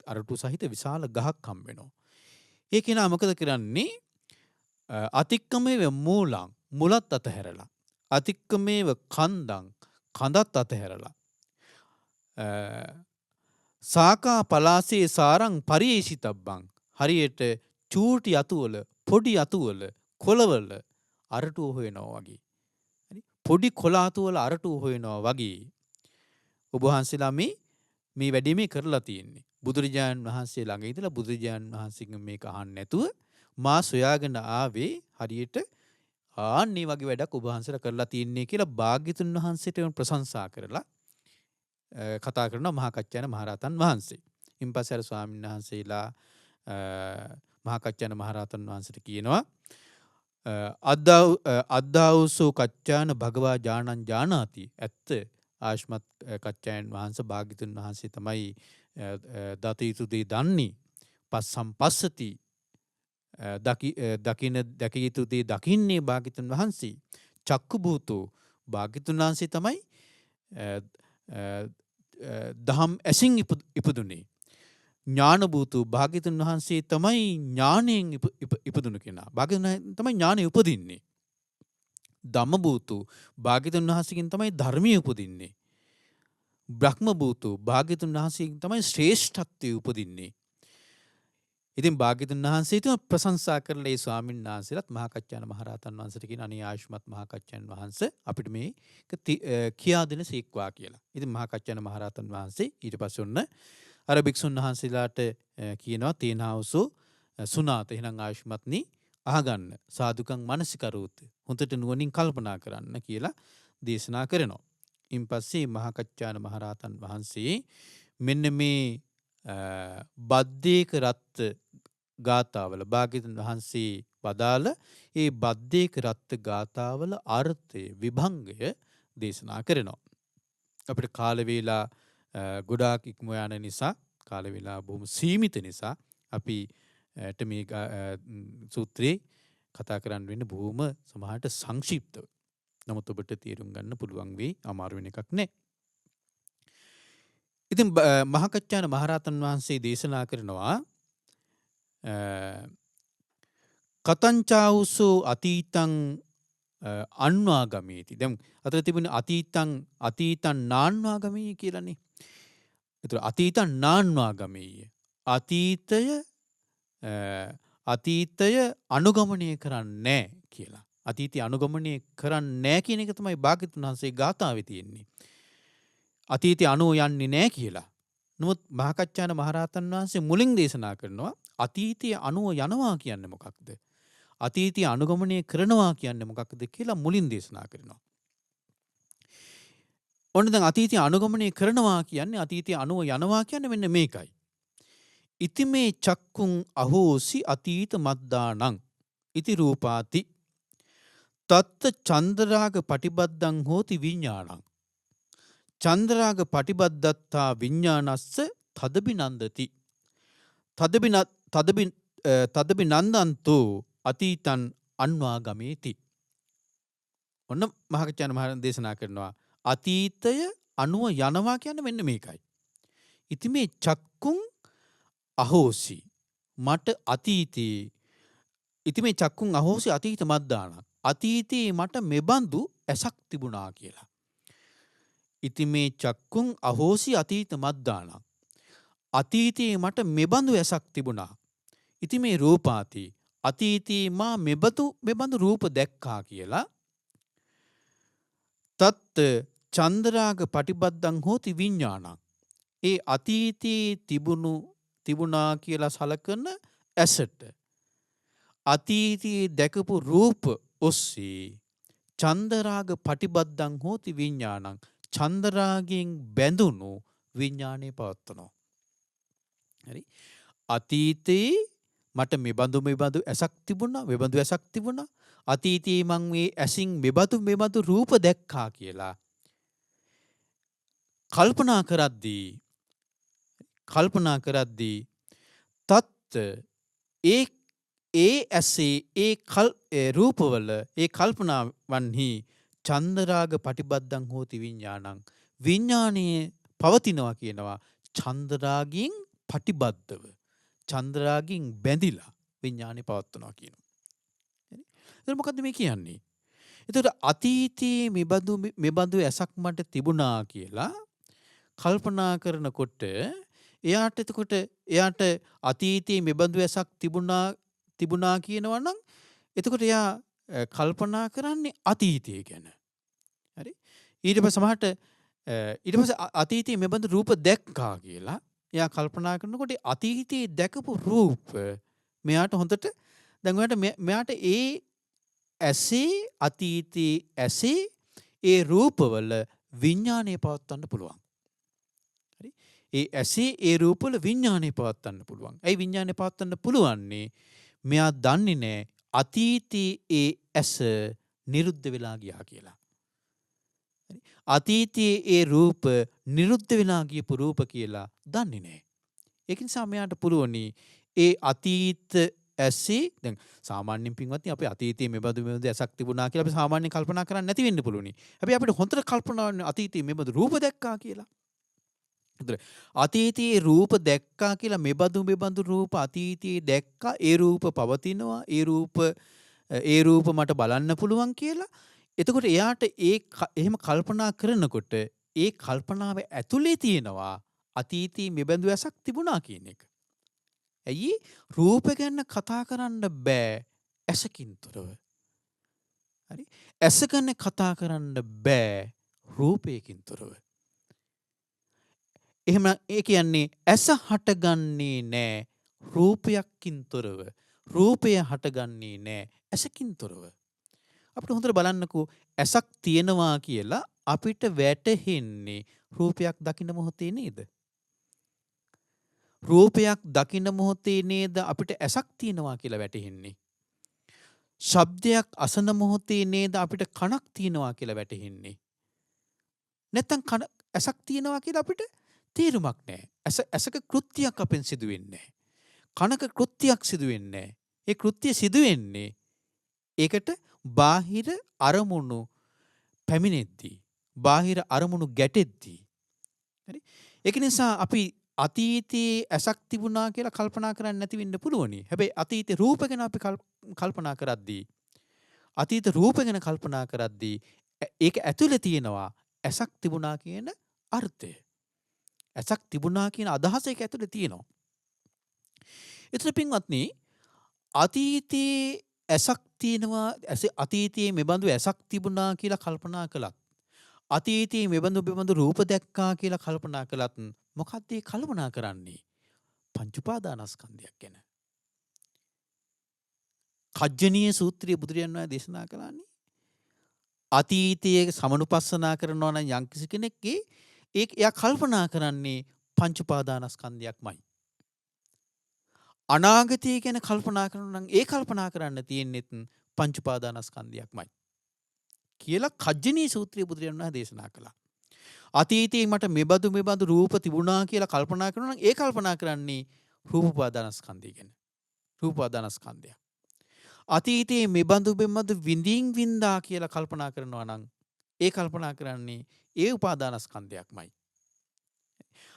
අරටු සහිත විශාල ගහක් හම්බ වෙනවා. ඒ කෙනා මොකද කරන්නේ? අතික්කමේව මූලං මුලත් අතහැරලා. අතික්කමේව කන්දං කඳත් අතහැරලා. සාකා පලාසේ සාරං පරියේෂිතබ්බං. හරියට චූටි අතුවල පොඩි අතුවල කොළවල අරටුව හොයනවා වගේ. පොඩි කොළ අතුවල අරටුව හොයනවා වගේ. ඔබ වහන්සේලා මේ වැඩේ මේ කරලා තියෙන්නේ. බුදුරජාණන් වහන්සේ ළඟ ඉඳලා බුදුරජාණන් වහන්සේගෙන් මේක අහන්න නැතුව මා සොයාගෙන ආවේ හරියට ආන්නේ වගේ වැඩක් ඔබ වහන්සේලා කරලා තියෙන්නේ කියලා භාග්‍යතුන් වහන්සේට ප්‍රශංසා කරලා කතා කරනවා මහා කච්චායන මහරහතන් වහන්සේ. ඉන්පස්සේ අර ස්වාමීන් වහන්සේලා මහා කච්චායන මහරහතන් වහන්සේට කියනවා අද්දාවුසෝ කච්චායන භගවා ඥානං ඥානාති. ඇත්ත ආශ්මත් කච්චායන වහන්සේ භාග්‍යතුන් වහන්සේ තමයි දත යුතු දේ දන්නේ. පස්සම්පස්සති දැක යුතු දේ දකින්නේ භාග්‍යතුන් වහන්සේ. චක්කු භූතෝ භාග්‍යතුන් වහන්සේ තමයි දහම් ඇසින් ඉපදුනේ. ඥාන භූතෝ භාග්‍යතුන් වහන්සේ තමයි ඥාණයෙන් ඉපදුණු කෙනා. භාග්‍යතුන් තමයි ඥානෙ උපදින්නේ. ධම්ම භූතෝ භාග්‍යතුන් වහන්සේගෙන් තමයි ධර්මයේ උපදින්නේ. බ්‍රහ්ම භූතෝ භාග්‍යතුන් වහන්සේගෙන් තමයි ශ්‍රේෂ්ඨත්වයේ උපදින්නේ. ඉතින් භාග්‍යතුන් වහන්සේට ප්‍රශංසා කරලා ඒ ස්වාමීන් වහන්සේලාත් මහා කච්චායන මහරහතන් වහන්සේට කියන අනේ ආයුෂ්මත් මහා කච්චායන වහන්සේ අපිට මේක කියා දෙන සීක්වා කියලා. ඉතින් මහා කච්චායන මහරහතන් වහන්සේ ඊට පස්සේ ඔන්න අර භික්ෂුන් වහන්සේලාට කියනවා තේනාවසෝ සුනාත එහෙනම් ආයුෂ්මත්නි අහගන්න සාදුකං මනසිකරෝත් හොඳට නුවණින් කල්පනා කරන්න කියලා දේශනා කරනවා. ඉන් පස්සේ මහා කච්චායන මහරහතන් වහන්සේ මෙන්න මේ බද්දේක රත්ත ගාථාවල භාග්‍යවතුන් වහන්සේ වදාළ ඒ බද්දේක රත්ත ගාථාවල අර්ථය විභංගය දේශනා කරනවා. අපිට කාල වේලා ගොඩාක් ඉක්ම යන නිසා කාල වේලා බොහොම සීමිත නිසා අපිට මේ සූත්‍රේ කතා කරන්න වෙන්නේ බොහොම සමහරට සංක්ෂිප්තව. නමුත් ඔබට තේරුම් ගන්න පුළුවන් වෙයි අමාරු වෙන එකක් නෑ. ඉතින් මහා කච්චායන මහරහතන් වහන්සේ දේශනා කරනවා කතංචාවුසෝ අතීතං අන්වාගමේති. දැන් අතර තිබුණ අතීතං නාන්වාගමේ කියලානේ. ඒතර අතීතං නාන්වාගමේය. අතීතය අනුගමනය කරන්නේ කියලා. අතීතය අනුගමනය කරන්නේ කියන එක තමයි භාග්‍යවතුන් වහන්සේ ගාථාවේ තියෙන්නේ. අතීතය අනුව යන්නේ නැහැ කියලා. නමුත් මහා කච්චායන මහරහතන් වහන්සේ මුලින් දේශනා කරනවා අතීතය අනුව යනවා කියන්නේ මොකක්ද? අතීතය අනුගමනය කරනවා කියන්නේ මොකක්ද කියලා මුලින් දේශනා කරනවා. ඔන්න දැන් අතීතය අනුගමනය කරනවා කියන්නේ අතීතය අනුව යනවා කියන්නේ මෙන්න මේකයි. ඉතිමේ චක්කුං අහෝසි අතීත මද්දානං ඉති රූපාති තත්ත චන්දරාග පටිබද්දං හෝති විඥානං චන්දරාග පටිබද්දත්තා විඥානස්ස තදබි නන්දති තදබි නන්දන්තෝ අතීතං අන්වාගමේති. ඔන්න මහා කච්චායන මහරහතන් දේශනා කරනවා අතීතය අනුව යනවා කියන්නේ මෙන්න මේකයි. ඉතිමේ චක්කුං අහෝසි මට අතීතේ ඉතිමේ චක්කුං අහෝසි අතීත මද්දානං අතීතේ මට මෙබඳු ඇසක් තිබුණා කියලා. ඉතිමේ චක්කුං අහෝසි අතීත මද්දානං අතීතයේ මට මෙබඳු ඇසක් තිබුණා. ඉතිමේ රූපාති අතීතයේ මා මෙබඳු රූප දැක්කා කියලා. තත් චන්දරාග පටිබද්දං හෝති විඥානං ඒ අතීතයේ තිබුණා කියලා සලකන ඇසට අතීතයේ දැකපු රූප ඔස්සේ චන්දරාග පටිබද්දං හෝති විඥානං චන්දරාගයෙන් බැඳුණු විඥානය පවත්වනවා. හරි. අතීතයේ මට මෙබඳු ඇසක් තිබුණා අතීතයේ මං මේ ඇසින් මෙබඳු රූප දැක්කා කියලා කල්පනා කරද්දී තත් ඒ ඒ ඇසේ ඒ රූපවල ඒ කල්පනාවන්හි චන්දරාග පටිබද්දං හෝති විඤ්ඤාණං විඤ්ඤාණයේ පවතිනවා කියනවා චන්දරාගයෙන් පටිබද්ධව චන්දරාගයෙන් බැඳිලා විඤ්ඤාණය පවත්වනවා කියනවා. එතකොට මොකද්ද මේ කියන්නේ? එතකොට අතීතයේ මෙබඳු ඇසක් මට තිබුණා කියලා කල්පනා කරනකොට එයාට අතීතයේ මෙබඳු ඇසක් තිබුණා කියනවා නම් එතකොට එයා කල්පනා කරන්නේ අතීතය ගැන. හරි? ඊට පස්සේ අතීතයේ මෙබඳු රූප දැක්කා කියලා එයා කල්පනා කරනකොට අතීතයේ දැකපු රූප මෙයාට හොඳට දැන් මෙයාට ඒ ඇසේ අතීතයේ ඇසේ ඒ රූපවල විඤ්ඤාණය පවත්වන්න පුළුවන්. හරි? ඒ ඇසේ ඒ රූපවල විඤ්ඤාණය පවත්වන්න පුළුවන්. ඒ විඤ්ඤාණය පවත්වන්න පුළුවන්නේ මෙයා දන්නේ නැහැ අතීතයේ ඒ ඇස නිරුද්ධ වෙලා ගියා කියලා. අතීතයේ ඒ රූප නිරුද්ධ වෙලා ගියපු රූප කියලා දන්නේ නැහැ. ඒක නිසා මෙයාට පුළුවනි ඒ අතීත ඇසේ දැන් සාමාන්‍යයෙන් පින්වත්නි අපි අතීතයේ මෙබඳු ඇසක් තිබුණා කියලා අපි සාමාන්‍යයෙන් කල්පනා කරන්නේ නැති වෙන්න පුළුවනි. හැබැයි අපිට හොඳට කල්පනා වෙන අතීතයේ මෙබඳු රූප දැක්කා කියලා. අතීතයේ රූප දැක්කා කියලා මෙබඳු රූප අතීතයේ දැක්කා ඒ රූප පවතිනවා ඒ රූප මට බලන්න පුළුවන් කියලා. එතකොට එයාට එහෙම කල්පනා කරනකොට ඒ කල්පනාව ඇතුලේ තියෙනවා අතීතයේ මෙබඳු ඇසක් තිබුණා කියන එක. ඇයි රූප ගැන කතා කරන්න බෑ ඇසකින් තොරව. හරි? ඇස ගැන කතා කරන්න බෑ රූපයකින් තොරව. එහෙම ඒ කියන්නේ ඇස හටගන්නේ නෑ රූපයකින් තොරව. රූපය හටගන්නේ නෑ ඇසකින් තොරව. අපිට හොඳට බලන්නකෝ ඇසක් තියෙනවා කියලා අපිට වැටහෙන්නේ රූපයක් දකින්න මොහොතේ නේද? රූපයක් දකින්න මොහොතේ නේද අපිට ඇසක් තියෙනවා කියලා වැටහෙන්නේ. ශබ්දයක් අසන මොහොතේ නේද අපිට කනක් තියෙනවා කියලා වැටහෙන්නේ. නැත්තම් ඇසක් තියෙනවා කියලා අපිට තේරුමක් නැහැ. ඇසක කෘත්‍යයක් අපෙන් සිදු වෙන්නේ නැහැ. කනක කෘත්‍යයක් සිදු වෙන්නේ නැහැ. ඒ කෘත්‍ය සිදු වෙන්නේ ඒකට බාහිර අරමුණු පැමිණෙද්දී, බාහිර අරමුණු ගැටෙද්දී. හරි? ඒක නිසා අපි අතීතයේ ඇසක් තිබුණා කියලා කල්පනා කරන්නේ නැති වෙන්න පුළුවනි. හැබැයි අතීතේ රූප ගැන අපි කල්පනා කරද්දී ඒක ඇතුලේ තියෙනවා ඇසක් තිබුණා කියන අර්ථය. ඇසක් තිබුණා කියන අදහස ඒක ඇතුලේ තියෙනවා. ඒතර පින්වත්නි අතීතයේ ඇසක් තියෙනවා අතීතයේ මෙබඳු ඇසක් තිබුණා කියලා කල්පනා කළත් අතීතයේ මෙබඳු රූප දැක්කා කියලා කල්පනා කළත් මොකක්ද ඒ කල්පනා කරන්නේ? පංච උපාදානස්කන්ධයක් ගැන. කජ්ජනීය සූත්‍රයේ බුදුරජාණන් වහන්සේ දේශනා කළානේ අතීතයේ සමනුපස්සනා කරනවා නම් යම්කිසි කෙනෙක්ගේ එයා කල්පනා කරන්නේ පංච උපාදානස්කන්ධයක්මයි. අනාගතය ගැන කල්පනා කරනවා නම් ඒ කල්පනා කරන්න තියෙන්නේ පංච උපාදානස්කන්ධයක්මයි කියලා කජ්ජනීය සූත්‍රයේ බුදුරජාණන් වහන්සේ දේශනා කළා. අතීතයේ මට මෙබඳු රූප තිබුණා කියලා කල්පනා කරනවා නම් ඒ කල්පනා කරන්නේ රූප උපාදානස්කන්ධය ගැන. රූප උපාදානස්කන්ධය. අතීතයේ මෙබඳු විඳා කියලා කල්පනා කරනවා නම් ඒ කල්පනා කරන්නේ ඒ උපාදානස්කන්ධයක්මයි.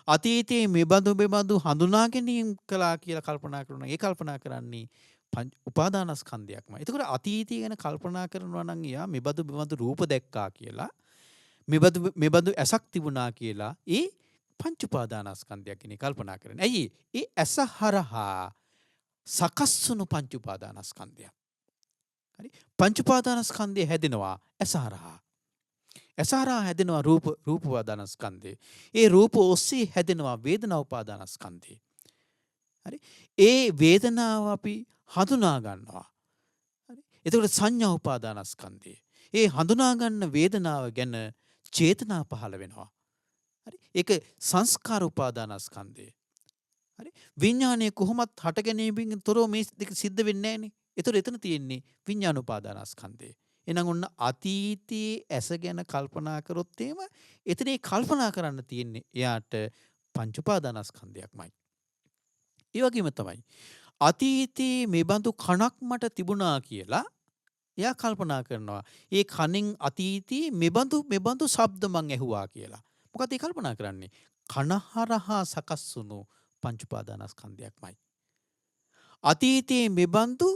අතීතයේ මෙබඳු හඳුනා ගැනීම කළා කියලා කල්පනා කරනවා ඒ කල්පනා කරන්නේ උපාදානස්කන්ධයක්මයි. එතකොට අතීතය ගැන කල්පනා කරනවා නම් යා මෙබඳු රූප දැක්කා කියලා මෙබඳු ඇසක් තිබුණා කියලා ඒ පංච උපාදානස්කන්ධයක් ගැන කල්පනා කරන්නේ. ඇයි? ඒ ඇස හරහා සකස් වුණු පංච උපාදානස්කන්ධයක්. හරි? පංච උපාදානස්කන්ධය හැදෙනවා ඇස හරහා. ඇස හරහා හැදෙනවා රූප උපාදානස්කන්ධය. ඒ රූප ඔස්සේ හැදෙනවා වේදනා උපාදානස්කන්ධය. හරි? ඒ වේදනාව අපි හඳුනා ගන්නවා. හරි? එතකොට සංඥා උපාදානස්කන්ධය. ඒ හඳුනා ගන්න වේදනාව ගැන චේතනා පහළ වෙනවා. හරි? ඒක සංස්කාර උපාදානස්කන්ධය. හරි? විඥානය කොහොමත් හට ගැනීමකින් තොරව මේ දෙක සිද්ධ වෙන්නේ නැහනේ. ඒතර එතන තියෙන්නේ විඥානෝපාදානස්කන්ධය. එහෙනම් ඔන්න අතීතයේ ඇස ගැන කල්පනා කරොත් එහෙම එතන ඒ කල්පනා කරන්න තියෙන්නේ එයාට පංච උපාදානස්කන්ධයක්මයි. ඒ වගේම තමයි අතීතයේ මේ බඳු කණක් මට තිබුණා කියලා එයා කල්පනා කරනවා. ඒ කණෙන් අතීතයේ මෙබඳු ශබ්ද මං ඇහුවා කියලා. මොකද ඒ කල්පනා කරන්නේ? කනහරහා සකස් වුණු පංච උපාදානස්කන්ධයක්මයි. අතීතයේ මෙබඳු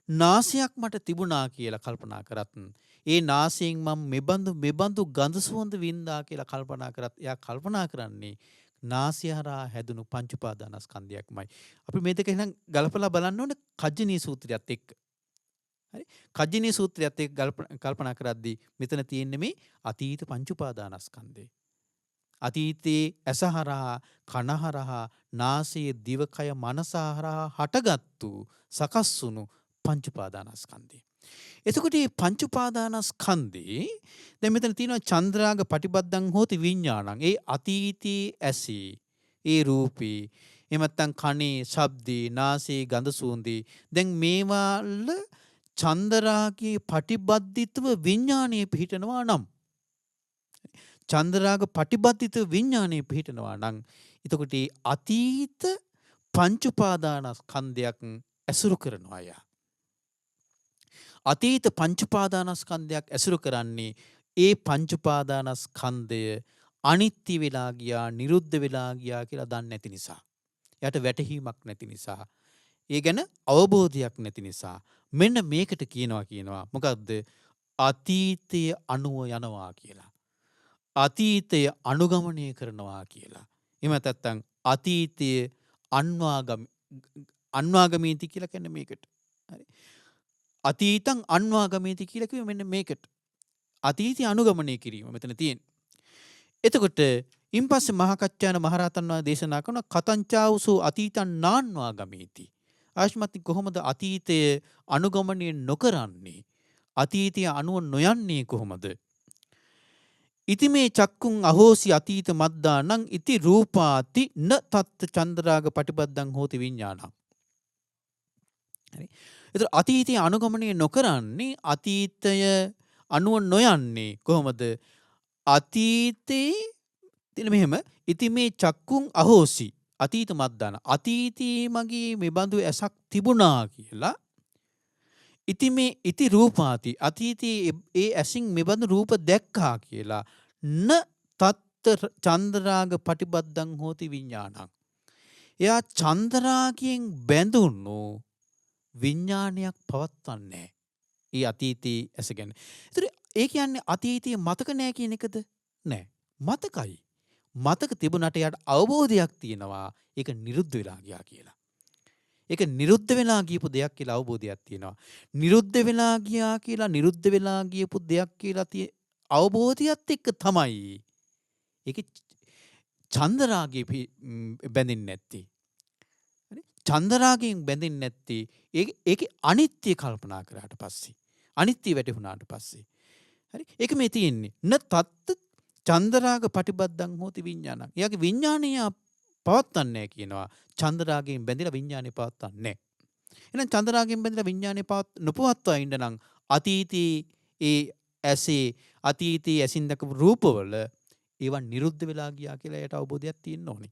නාසයක් මට තිබුණා කියලා කල්පනා කරත් ඒ නාසයෙන් මම මෙබඳු ගඳ සුවඳ වින්දා කියලා කල්පනා කරත් එයා කල්පනා කරන්නේ නාසය හරහා හැදුණු පංච උපාදානස්කන්ධයක්මයි. අපි මේ දෙක එහෙනම් ගලපලා බලන්න ඕනේ කජ්ජනී සූත්‍රයත් එක්ක. හරි? කජ්ජනී සූත්‍රයත් එක්ක කල්පනා කරද්දී මෙතන තියෙන්නේ මේ අතීත පංච උපාදානස්කන්ධය. අතීතයේ ඇස හරහා කන හරහා නාසයේ දිවකය මනස හරහා හටගත්තු සකස් වුණු පංච උපාදානස්කන්ධය. එතකොට මේ පංච උපාදානස්කන්ධේ දැන් මෙතන තියෙනවා චන්ද්‍රාග පටිබද්දං හෝති විඥානං. ඒ අතීතයේ ඇසී ඒ රූපේ එහෙම නැත්නම් කනේ ශබ්දේ නාසයේ ගඳ සුවඳේ දැන් මේවල චන්ද්‍රාගේ පටිබද්ධිතව විඥානයේ පිහිටනවා නම් චන්ද්‍රාග පටිබද්ධිත විඥානයේ පිහිටනවා නම් එතකොට අතීත පංච උපාදානස්කන්ධයක් ඇසුරු කරනවා යා. අතීත පංච උපාදානස්කන්ධයක් ඇසුරු කරන්නේ ඒ පංච උපාදානස්කන්ධය අනිත්‍ය වෙලා ගියා නිරුද්ධ වෙලා ගියා කියලා දන්නේ නැති නිසා. එයාට වැටහීමක් නැති නිසා. ඒ ගැන අවබෝධයක් නැති නිසා. මෙන්න මේකට කියනවා මොකද්ද? අතීතය අනුව යනවා කියලා. අතීතය අනුගමනය කරනවා කියලා. එහෙම නැත්නම් අතීතයේ අන්වාගමීති කියලා කියන්නේ මේකට. හරි. අතීතං අන්වාගමීති කියලා කිව්වෙ මෙන්න මේකට. අතීතය අනුගමනය කිරීම මෙතන තියෙන්නේ. එතකොට ඉන්පස්සේ මහා කච්චායන මහරහතන් වහන්සේ දේශනා කරන කතංචාවසු අතීතං නාන්වාගමීති. ආශ්මත්ති කොහොමද අතීතය අනුගමනය නොකරන්නේ? අතීතය අනුව නොයන්නේ කොහොමද? ඉති මේ චක්කුන් අහෝසි අතීත මද්දානං ඉති රූපාති න තත්ත චන්ද්‍රාග පටිබද්දං හෝති විඥානං. හරි. ඒතර අතීතය අනුගමනය නොකරන්නේ අතීතය අනුව නොයන්නේ කොහොමද? අතීතේ තින මෙහෙම ඉති මේ චක්කුන් අහෝසි අතීත මද්දාන අතීතයේ මගේ මෙබඳු ඇසක් තිබුණා කියලා ඉති රූපාති අතීතයේ ඒ ඇසින් මෙබඳු රූප දැක්කා කියලා න තත්ත චන්ද්‍රාග පටිබද්දං හෝති විඥානං. එයා චන්ද්‍රාගයෙන් බැඳුණු විඥානයක් පවත්වන්නේ ඒ අතීතයේ ඇස ගැන. ඒතර ඒ කියන්නේ අතීතයේ මතක නැහැ කියන එකද? නෑ. මතකයි. මතක තිබුණාට යාට අවබෝධයක් තියෙනවා ඒක නිරුද්ධ වෙලා ගියා කියලා. ඒක නිරුද්ධ වෙලා ගියපු දෙයක් කියලා අවබෝධයක් තියෙනවා. නිරුද්ධ වෙලා ගියා කියලා නිරුද්ධ වෙලා ගියපු දෙයක් කියලා අවබෝධයත් එක්ක තමයි ඒක චන්ද්‍රාගේ බැඳෙන්නේ නැත්තේ. හරි? චන්ද්‍රාගයෙන් බැඳෙන්නේ නැත්තේ ඒකේ අනිත්‍ය කල්පනා කරාට පස්සේ. අනිත්‍ය වැටහුණාට පස්සේ. හරි? ඒක මේ තියෙන්නේ. න තත්ත චන්ද්‍රාග පටිබද්දං හෝති විඥානං. එයාගේ විඥානය පවත්වන්නේ කියනවා. චන්ද්‍රාගයෙන් බැඳිලා විඥානය පවත්වන්නේ. එහෙනම් චන්ද්‍රාගයෙන් බැඳිලා විඥානය නොපවත්වා ඉන්න නම් අතීතයේ ඒ ඇසේ අතීතයේ ඇසින් දැකපු රූපවල ඒවා නිරුද්ධ වෙලා ගියා කියලා එයාට අවබෝධයක් තියෙන්න ඕනේ.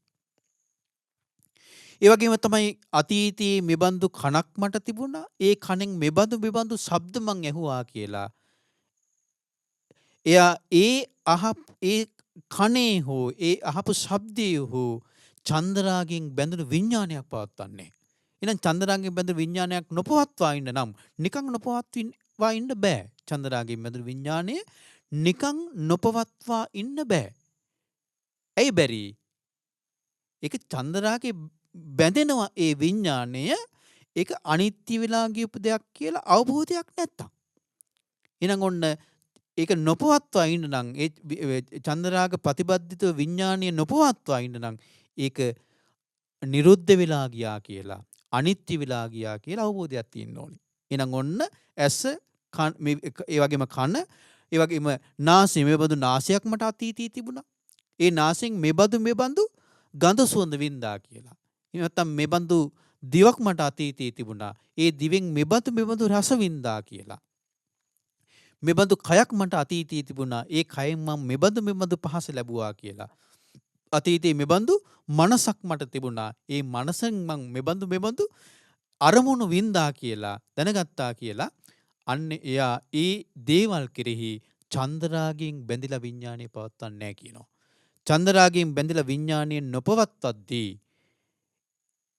ඒ වගේම තමයි අතීතයේ මෙබඳු කණක් මට තිබුණා. ඒ කණෙන් මෙබඳු ශබ්ද මං ඇහුවා කියලා. එයා ඒ කණේ හෝ ඒ අහපු ශබ්දයේ හෝ චන්ද්‍රාගයෙන් බැඳුණු විඥානයක් පවත්වන්නේ. එහෙනම් චන්ද්‍රාගයෙන් බැඳුණු විඥානයක් නොපවත්වා ඉන්න නම් නිකන් නොපවත්වා ඉන්න බෑ. චන්ද්‍රාගයෙන් බැඳුණු විඥානය නිකන් නොපවත්වා ඉන්න බෑ. ඇයි බැරි? ඒක චන්ද්‍රාගේ බැඳෙනවා ඒ විඥානය ඒක අනිත්‍ය වෙලා ගියපු දෙයක් කියලා අවබෝධයක් නැත්තම්. එහෙනම් ඔන්න ඒක නොපවත්වා ඉන්න නම් ඒ චන්ද්‍රාග ප්‍රතිබද්ධිත විඥානය නොපවත්වා ඉන්න නම් ඒක නිරුද්ධ වෙලා ගියා කියලා අනිත්‍ය වෙලා ගියා කියලා අවබෝධයක් තියෙන්න ඕනේ. එහෙනම් ඔන්න ඇස ඒ වගේම කන ඒ වගේම නාසය මේබඳු නාසයක් මට අතීතයේ තිබුණා. ඒ නාසයෙන් මේබඳු ගඳ සුවඳ වින්දා කියලා. එහෙම නැත්නම් මේබඳු දිවක් මට අතීතයේ තිබුණා. ඒ දිවෙන් මෙබඳු රස වින්දා කියලා. මෙබඳු කයක් මට අතීතයේ තිබුණා. ඒ කයෙන් මම මෙබඳු පහස ලැබුවා කියලා. අතීතයේ මෙබඳු මනසක් මට තිබුණා. ඒ මනසෙන් මම මෙබඳු අරමුණු වින්දා කියලා දැනගත්තා කියලා. අන්න එයා ඒ දේවල් කෙරෙහි චන්දරාගයෙන් බැඳිලා විඥානය පවත්වන්නේ නැහැ කියනවා. චන්දරාගයෙන් බැඳිලා විඥානය නොපවත්වද්දී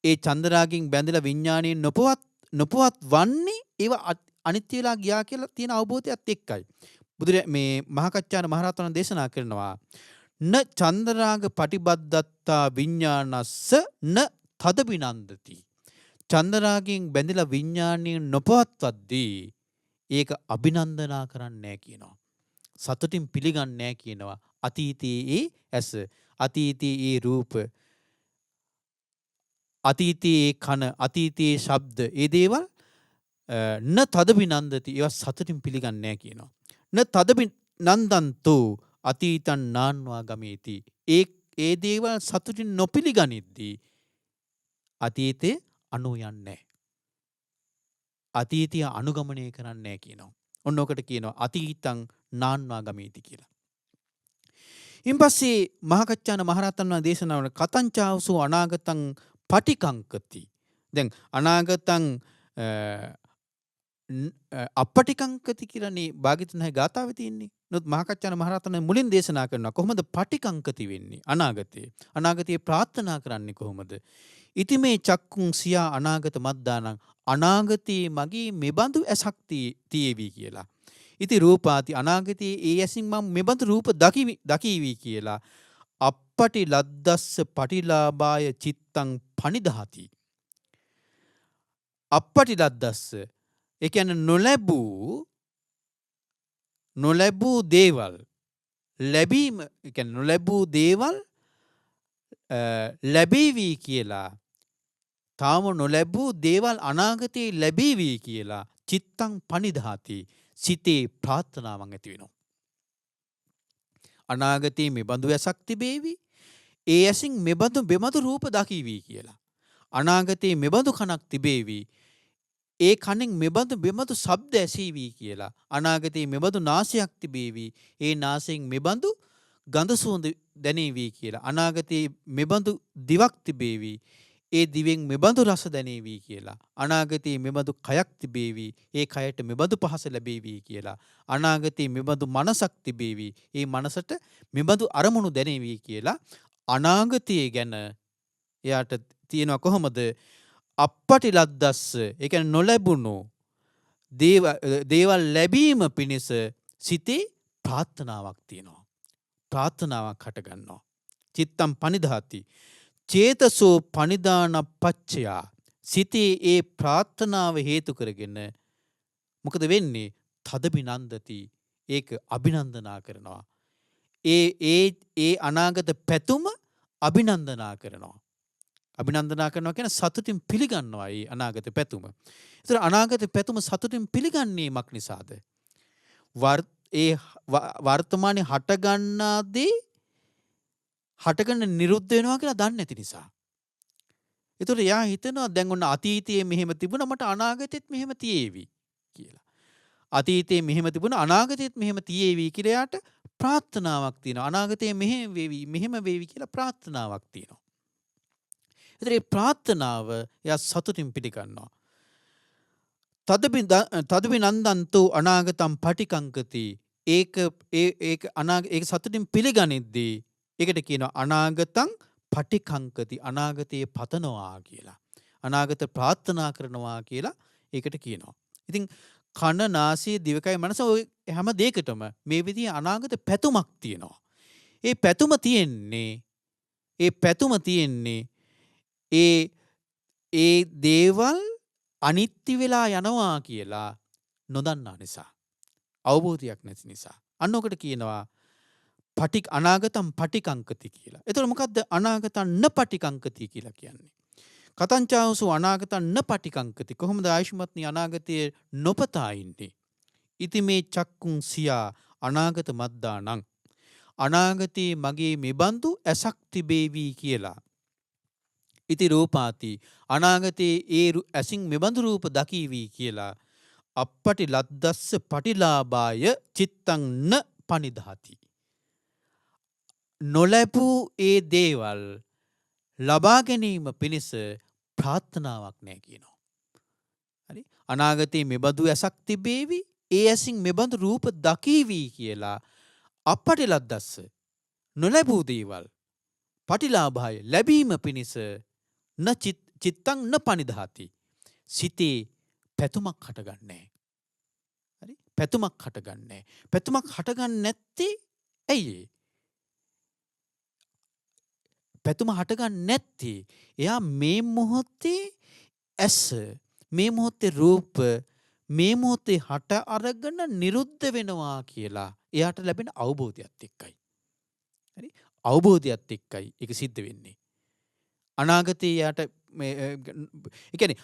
ඒ චන්දරාගයෙන් බැඳිලා විඥානය නොපවත් වන්නේ ඒව අනිත්‍ය වෙලා ගියා කියලා තියෙන අවබෝධයත් එක්කයි. මේ මහකච්චාන මහරහතන් දේශනා කරනවා න චන්දරාග පටිබද්දත්තා විඥානස්ස න තදබිනන්දති. චන්දරාගයෙන් බැඳිලා විඥානය නොපවත්වද්දී ඒක අභිනන්දනා කරන්නේ නැහැ කියනවා. සතුටින් පිළිගන්නේ නැහැ කියනවා. අතීතයේ ඒ ඇස, අතීතයේ ඒ රූප, අතීතයේ ඒ කන, අතීතයේ ශබ්ද, ඒ දේවල් න තදබිනන්දති. ඒවා සතුටින් පිළිගන්නේ නැහැ කියනවා. න තදබිනන්දන්තෝ අතීතං නාන්වා ගමේති. ඒ දේවල් සතුටින් නොපිළිගනිද්දී අතීතේ අනු යන්නේ. අතීතය අනුගමනය කරන්නේ කියනවා. ඔන්න ඔකට කියනවා අතීතං නාන්වා ගමේති කියලා. ඉන්පස්සේ මහකච්චාන මහරහතන් වහන්සේ දේශනා කරන කතංචාවසු අනාගතං පටිකංකති. දැන් අනාගතං අපටිකංකති කියලානේ භාග්‍යවතුන්ගේ ගාථාවේ තියෙන්නේ. නමුත් මහකච්චාන මහරහතන් මුලින් දේශනා කරනවා කොහොමද පටිකංකති වෙන්නේ අනාගතේ. අනාගතේ ප්‍රාර්ථනා කරන්නේ කොහොමද? ඉතිමේ චක්කුං සියා අනාගත මද්දානං අනාගතයේ මගේ මෙබඳු ඇසක් තියේවි කියලා. ඉති රූපාති අනාගතයේ ඒ ඇසින් මම මෙබඳු රූප දකීවි කියලා. අපපටි ලද්දස්ස පටිලාභාය චිත්තං පනිදහති. අපපටි ලද්දස්ස ඒ කියන්නේ නොලැබූ දේවල් ලැබීම ඒ කියන්නේ නොලැබූ දේවල් ලැබීවි කියලා. තාම නොලැබූ දේවල් අනාගතයේ ලැබීවි කියලා චිත්තං පනිදහති. සිතේ ප්‍රාර්ථනාවන් ඇති වෙනවා. අනාගතයේ මෙබඳු ඇසක් තිබේවි. ඒ ඇසින් මෙබඳු රූප දකීවි කියලා. අනාගතයේ මෙබඳු කනක් තිබේවි. ඒ කනෙන් මෙබඳු ශබ්ද ඇසීවි කියලා. අනාගතයේ මෙබඳු නාසයක් තිබේවි. ඒ නාසයෙන් මෙබඳු ගඳ සුවඳ දැනේවි කියලා. අනාගතයේ මෙබඳු දිවක් තිබේවි. ඒ දිවෙන් මෙබඳු රස දැනේවි කියලා. අනාගතයේ මෙබඳු කයක් තිබේවි. ඒ කයට මෙබඳු පහස ලැබේවි කියලා. අනාගතයේ මෙබඳු මනසක් තිබේවි. ඒ මනසට මෙබඳු අරමුණු දැනේවි කියලා. අනාගතයේ ගැන එයාට තියෙනවා කොහොමද? අපපටි ලද්දස්ස ඒ කියන්නේ නොලැබුණු දේවල් ලැබීම පිණිස සිතේ ප්‍රාර්ථනාවක් තියෙනවා. ප්‍රාර්ථනාවක් හටගන්නවා. චිත්තම් පනිදහති. චේතසෝ පනිදාන පච්චයා. සිතේ ඒ ප්‍රාර්ථනාව හේතු කරගෙන මොකද වෙන්නේ? තදබිනන්දති. ඒක අභිනන්දනා කරනවා. ඒ අනාගත පැතුම අභිනන්දනා කරනවා. අභිනන්දනා කරනවා කියන සතුටින් පිළිගන්නවා ඒ අනාගත පැතුම. ඒතර අනාගත පැතුම සතුටින් පිළිගන්නේමක් නිසාද? ඒ වර්තමානයේ හටගන්නාදී හටගන්න නිරුද්ධ වෙනවා කියලා දන්නේ නැති නිසා. ඒතර යා හිතනවා දැන් ඔන්න අතීතයේ මෙහෙම තිබුණා මට අනාගතෙත් මෙහෙම තියේවි කියලා. අතීතයේ මෙහෙම තිබුණා අනාගතෙත් මෙහෙම තියේවි කියලා යාට ප්‍රාර්ථනාවක් තියෙනවා. අනාගතයේ මෙහෙම වේවි කියලා ප්‍රාර්ථනාවක් තියෙනවා. ඒතර මේ ප්‍රාර්ථනාව යා සතුටින් පිළිගන්නවා. තදබි නන්දන්තෝ අනාගතම් පටිකංකති. ඒක සතුටින් පිළිගනිද්දී ඒකට කියනවා අනාගතං පටිකංකති. අනාගතයේ පතනවා කියලා. අනාගත ප්‍රාර්ථනා කරනවා කියලා ඒකට කියනවා. ඉතින් කන නාසය දිවකය මනස ඔය හැම දෙයකටම මේ විදිහේ අනාගත පැතුමක් තියෙනවා. ඒ පැතුම තියෙන්නේ ඒ දේවල් අනිත්‍ය වෙලා යනවා කියලා නොදන්නා නිසා. අවබෝධයක් නැති නිසා. අන්න ඔකට කියනවා අනාගතම් පටිකංකති කියලා. එතකොට මොකද්ද අනාගතං න පටිකංකති කියලා කියන්නේ? කතංචාවසු අනාගතං න පටිකංකති. කොහොමද ආයුෂ්මත්නි අනාගතයේ නොපතා ඉන්නේ? ඉති මේ චක්කුං සියා අනාගත මද්දානං. අනාගතයේ මගේ මෙබඳු ඇසක් තිබේවි කියලා. ඉති රූපාති අනාගතයේ ඒ ඇසින් මෙබඳු රූප දකීවි කියලා අපපටි ලද්දස්ස පටිලාභාය චිත්තං න පනිදාති. නොලැබූ ඒ දේවල් ලබා ගැනීම පිණිස ප්‍රාර්ථනාවක් නැහැ කියනවා. හරි? අනාගතයේ මෙබඳු ඇසක් තිබේවි. ඒ ඇසින් මෙබඳු රූප දකීවි කියලා අපපටි ලද්දස්ස නොලැබූ දේවල් පටිලාභාය ලැබීම පිණිස චිත්තං න පනිදාති. සිතේ පැතුමක් හටගන්නේ. හරි? පැතුමක් හටගන්නේ. පැතුමක් හටගන්නේ නැත්තේ ඇයි? පැතුම හටගන්නේ නැත්තේ එයා මේ මොහොතේ ඇස, මේ මොහොතේ රූප, මේ මොහොතේ හට අරගෙන නිරුද්ධ වෙනවා කියලා එයාට ලැබෙන අවබෝධයත් එක්කයි. හරි? අවබෝධයත් එක්කයි ඒක සිද්ධ වෙන්නේ. අනාගතයේ යාට මේ ඒ කියන්නේ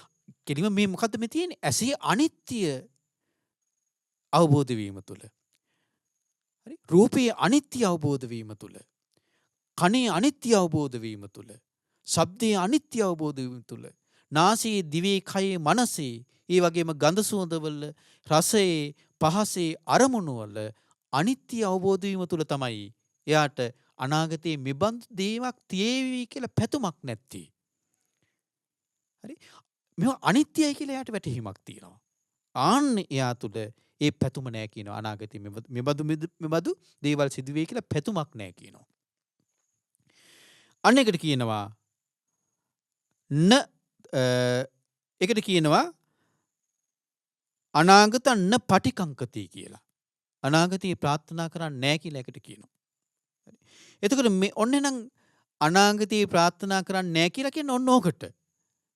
කෙලිම මේ මොකද්ද මේ තියෙන්නේ? ඇසේ අනිත්‍ය අවබෝධ වීම තුළ. හරි? රූපයේ අනිත්‍ය අවබෝධ වීම තුළ. කනේ අනිත්‍ය අවබෝධ වීම තුළ. ශබ්දයේ අනිත්‍ය අවබෝධ වීම තුළ. නාසයේ, දිවේ, කයේ, මනසේ, ඒ වගේම ගඳ සුවඳවල, රසයේ, පහසේ, අරමුණු වල අනිත්‍ය අවබෝධ වීම තුළ තමයි එයාට අනාගතයේ මෙබඳු දේවක් තියේවි කියලා පැතුමක් නැත්තේ. හරි? මේවා අනිත්‍යයි කියලා එයාට වැටහීමක් තියෙනවා. ආන්න එයා තුළ ඒ පැතුම නැහැ කියනවා. අනාගතයේ මෙබඳු දේවල් සිදු වෙයි කියලා පැතුමක් නැහැ කියනවා. අන්න එකට කියනවා එකට කියනවා අනාගතං න පටිකංකති කියලා. අනාගතයේ ප්‍රාර්ථනා කරන්නේ නැහැ කියලා එකට කියනවා. එතකොට මේ ඔන්න නම් අනාගතයේ ප්‍රාර්ථනා කරන්නේ නැහැ කියලා කියන්නේ ඔන්න ඕකට.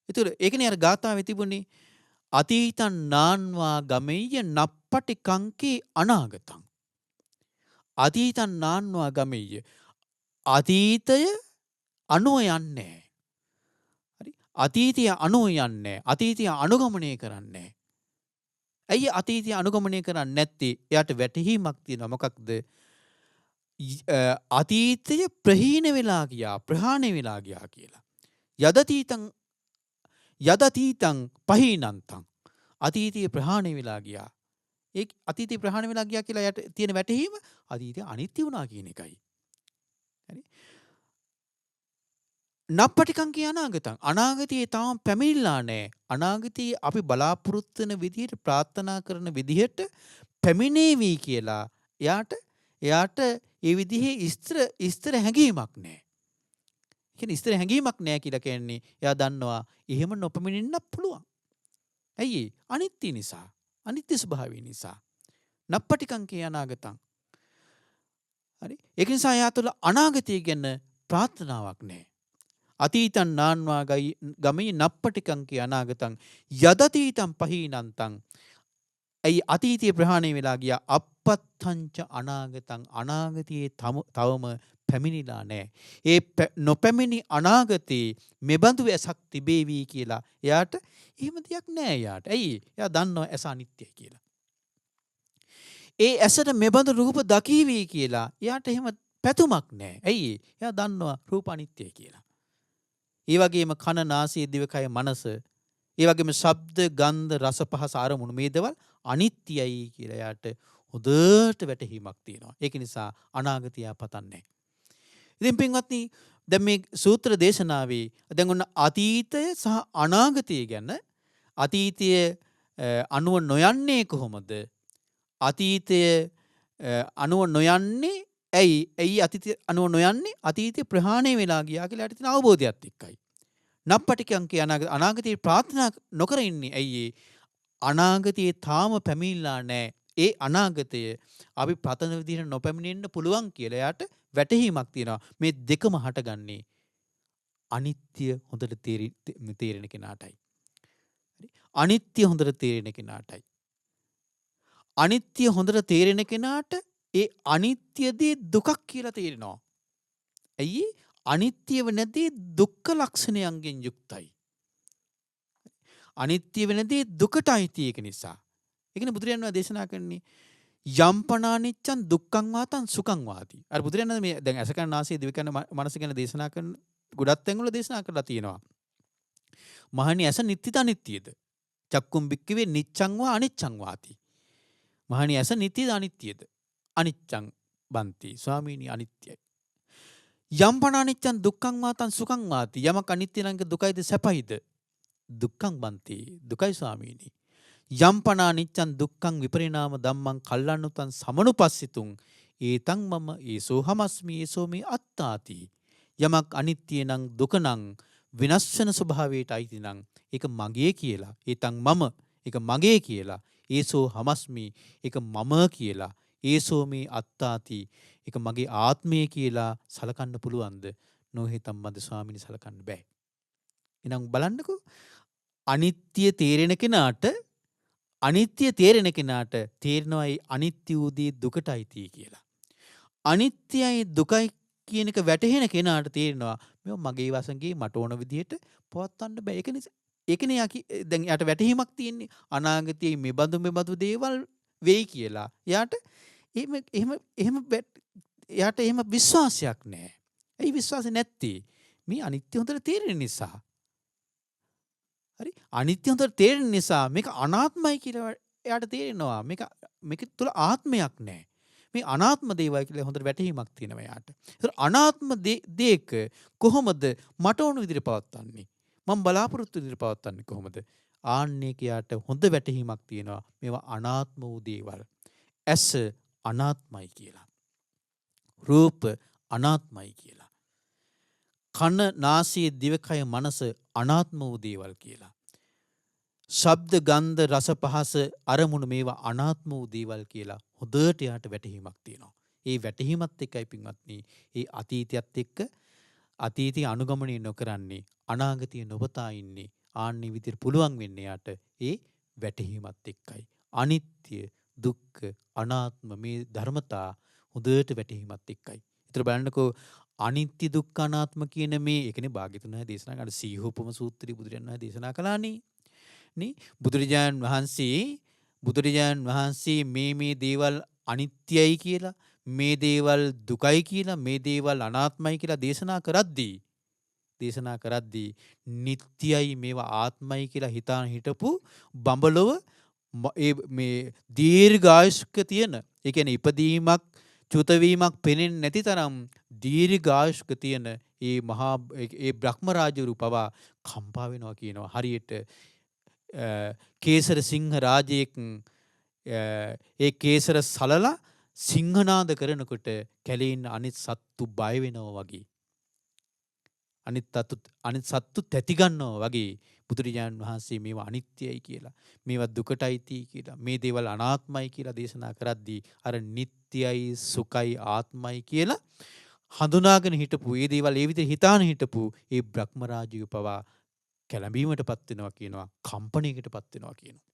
එතකොට ඒකනේ අර ගාථාවේ තිබුණේ අතීතං නාන්වා ගමෙය්‍ය නප්පටිකංකේ අනාගතං. අතීතං නාන්වා ගමෙය්‍ය අතීතය අනුව යන්නේ. හරි? අතීතය අනුව යන්නේ. අතීතය අනුගමනය කරන්නේ. ඇයි අතීතය අනුගමනය කරන්නේ නැත්තේ? එයාට වැටහීමක් තියෙනවා. මොකක්ද? අතීතය ප්‍රහීන වෙලා ගියා, ප්‍රහාණය වෙලා ගියා කියලා. යදතීතං පහීනන්තං. අතීතය ප්‍රහාණය වෙලා ගියා. ඒ අතීතය ප්‍රහාණය වෙලා ගියා කියලා යට තියෙන වැටහීම අතීතය අනිත්‍ය වුණා කියන එකයි. හරි? නප්පටිකංකේ අනාගතං. අනාගතයේ තාම පැමිණිලා නැහැ. අනාගතයේ අපි බලාපොරොත්තු වෙන විදිහට ප්‍රාර්ථනා කරන විදිහට පැමිණේවි කියලා එයාට ඒ විදිහේ ස්ථිර හැඟීමක් නැහැ. කියන්නේ ස්ථිර හැඟීමක් නැහැ කියලා කියන්නේ එයා දන්නවා එහෙම නොපැමිණෙන්නත් පුළුවන්. ඇයි? අනිත්‍ය නිසා. අනිත්‍ය ස්වභාවය නිසා. නප්පටිකංකේ අනාගතං. හරි? ඒක නිසා එයා තුළ අනාගතය ගැන ප්‍රාර්ථනාවක් නැහැ. අතීතං නාන්වා ගමේ නප්පටිකංකේ අනාගතං යදතීතං පහීනන්තං. ඇයි අතීතයේ ප්‍රහාණය වෙලා ගියා අපත්තංච අනාගතං. අනාගතයේ තවම පැමිණිලා නැහැ. ඒ නොපැමිණි අනාගතේ මෙබඳු ඇසක් තිබේවි කියලා එයාට එහෙම දෙයක් නැහැ එයාට. ඇයි? එයා දන්නවා ඇස අනිත්‍යයි කියලා. ඒ ඇසට මෙබඳු රූප දකීවි කියලා එයාට එහෙම පැතුමක් නැහැ. ඇයි? එයා දන්නවා රූප අනිත්‍යයි කියලා. ඒ වගේම කන, නාසය, දිවකය, මනස, ඒ වගේම ශබ්ද, ගන්ධ, රස, පහස, අරමුණු මේ දේවල් අනිත්‍යයි කියලා එයාට හොඳට වැටහීමක් තියෙනවා. ඒක නිසා අනාගතය පතන්නේ. ඉතින් පින්වත්නි දැන් මේ සූත්‍ර දේශනාවේ දැන් ඔන්න අතීතය සහ අනාගතය ගැන අතීතය අනුව නොයන්නේ කොහොමද? අතීතය අනුව නොයන්නේ ඇයි අතීතය අනුව නොයන්නේ? අතීතය ප්‍රහාණය වෙලා ගියා කියලා යට තියෙන අවබෝධයත් එක්කයි. නප්පටිකංකේ අනාගතයේ ප්‍රාර්ථනා නොකර ඉන්නේ ඇයි? අනාගතයේ තාම පැමිණලා නැහැ. ඒ අනාගතය අපි ප්‍රතන විදිහට නොපැමිණෙන්න පුළුවන් කියලා එයාට වැටහීමක් තියෙනවා. මේ දෙකම හටගන්නේ අනිත්‍ය හොඳට තේරෙන කෙනාටයි. අනිත්‍ය හොඳට තේරෙන කෙනාටයි. අනිත්‍ය හොඳට තේරෙන කෙනාට ඒ අනිත්‍ය දේ දුකක් කියලා තේරෙනවා. ඇයි? අනිත්‍ය වෙනදී දුක්ඛ ලක්ෂණයන්ගෙන් යුක්තයි. අනිත්‍ය වෙනදී දුකට අයිති ඒක නිසා. ඒකනේ බුදුරජාණන් වහන්සේ දේශනා කරන්නේ යම්පනානිච්චං දුක්ඛං වාතං සුඛං වාති. අර බුදුරජාණන් මේ දැන් අසකන නාසය දිවකන මනස ගැන දේශනා කරන ගොඩක් තැන්වල දේශනා කරලා තියෙනවා. මහණනි ඇස නිත්‍යද අනිත්‍යද? චක්කුම් බික්කවේ නිච්ඡං වා අනිච්ඡං වාති. මහණනි ඇස නිත්‍යද අනිත්‍යද? අනිච්ඡං බන්ති. ස්වාමීනි අනිත්‍යයි. යම්පන අනිච්ඡං දුක්ඛං වාතං සුඛං වාති. යමක් අනිත්‍ය නම් දුකයිද සැපයිද? දුක්ඛං බන්ති. දුකයි ස්වාමීනි. යම්පන අනිච්ඡං දුක්ඛං විපරිණාම ධම්මං කල්ලන්නුතං සමනුපස්සිතුං ඒතං මම ඒසෝ හමස්මි ඒසෝ මේ අත්තාති. යමක් අනිත්‍ය නම් දුක නම් විනාශ වෙන ස්වභාවයට අයිති නම් ඒක මගේ කියලා. ඒතං මම ඒක මගේ කියලා. ඒසෝ හමස්මි ඒක මම කියලා. ඒසෝ මේ අත්තාති ඒක මගේ ආත්මය කියලා සලකන්න පුළුවන්ද? නොහෙතම් මද ස්වාමීනි සලකන්න බෑ. එහෙනම් බලන්නකෝ අනිත්‍ය තේරෙන කෙනාට අනිත්‍ය තේරෙන කෙනාට තේරෙනවායි අනිත්‍ය වූදී දුකට අයිති කියලා. අනිත්‍යයි දුකයි කියන එක වැටහෙන කෙනාට තේරෙනවා මේව මගේ වසඟේ මට ඕන විදිහට පවත්වන්න බෑ. ඒක නිසා ඒකනේ දැන් යාට වැටහීමක් තියෙන්නේ අනාගතයේ මෙබඳු දේවල් වෙයි කියලා. යාට යාට එහෙම විශ්වාසයක් නැහැ. ඒ විශ්වාසය නැත්තේ මේ අනිත්‍ය හොඳට තේරෙන නිසා. හරි අනිත්‍ය හොඳට තේරෙන නිසා මේක අනාත්මයි කියලා එයාට තේරෙනවා. මේක තුල ආත්මයක් නැහැ. මේ අනාත්ම දේවල් කියලා හොඳට වැටහීමක් තියෙනවා එයාට. ඒතර අනාත්ම දේක කොහොමද මට ඕන විදිහට පවත්වන්නේ? මම බලාපොරොත්තු විදිහට පවත්වන්නේ කොහොමද? ආන්නේ කියාට හොඳ වැටහීමක් තියෙනවා. මේවා අනාත්ම වූ දේවල්. ඇස අනාත්මයි කියලා. රූප අනාත්මයි කියලා. කන නාසය දිවකය මනස අනාත්ම වූ දේවල් කියලා. ශබ්ද ගන්ධ රස පහස අරමුණු මේවා අනාත්ම වූ දේවල් කියලා හොඳට යාට වැටහීමක් තියෙනවා. ඒ වැටහීමත් එක්කයි පින්වත්නි ඒ අතීතයත් එක්ක අතීතය අනුගමනය නොකරන්නේ අනාගතය නොපතා ඉන්නේ. ආන්නේ විදිහට පුළුවන් වෙන්නේ යාට ඒ වැටහීමත් එක්කයි. අනිත්‍ය දුක්ඛ අනාත්ම මේ ධර්මතා හොඳට වැටහීමත් එක්කයි. ඒතර බලන්නකෝ අනිත්‍ය දුක්ඛ අනාත්ම කියන මේ ඒකනේ භාග්‍යතුන් වහන්සේ දේශනා කරන සීහෝපම සූත්‍රය බුදුරජාණන් වහන්සේ දේශනා කළානේ. නේ බුදුරජාණන් වහන්සේ මේ දේවල් අනිත්‍යයි කියලා මේ දේවල් දුකයි කියලා මේ දේවල් අනාත්මයි කියලා දේශනා කරද්දී නිට්ටයයි මේවා ආත්මයි කියලා හිතාන හිටපු බඹලොව මේ දීර්ඝායුෂ්ක තියෙන ඒ කියන්නේ ඉපදීමක් චුතවීමක් පෙනෙන්නේ නැති තරම් දීර්ඝායුෂ්ක තියෙන ඒ බ්‍රහ්ම රාජවරු පවා කම්පා වෙනවා කියනවා. හරියට කේසර සිංහ රාජයෙක් ඒ කේසර සලලා සිංහනාද කරනකොට කැලේ ඉන්න අනිත් සත්තු බය වෙනවා වගේ. අනිත් සත්තු තැති ගන්නවා වගේ බුදුරජාණන් වහන්සේ මේවා අනිත්‍යයි කියලා මේවා දුකටයි කියලා මේ දේවල් අනාත්මයි කියලා දේශනා කරද්දී අර නිට්ටයයි සුඛයි ආත්මයි කියලා හඳුනාගෙන හිටපු ඒ දේවල් ඒ විදිහට හිතාන හිටපු ඒ බ්‍රහ්ම රාජිය පවා කැළඹීමටපත් වෙනවා කියනවා කම්පණයකටපත් වෙනවා කියනවා.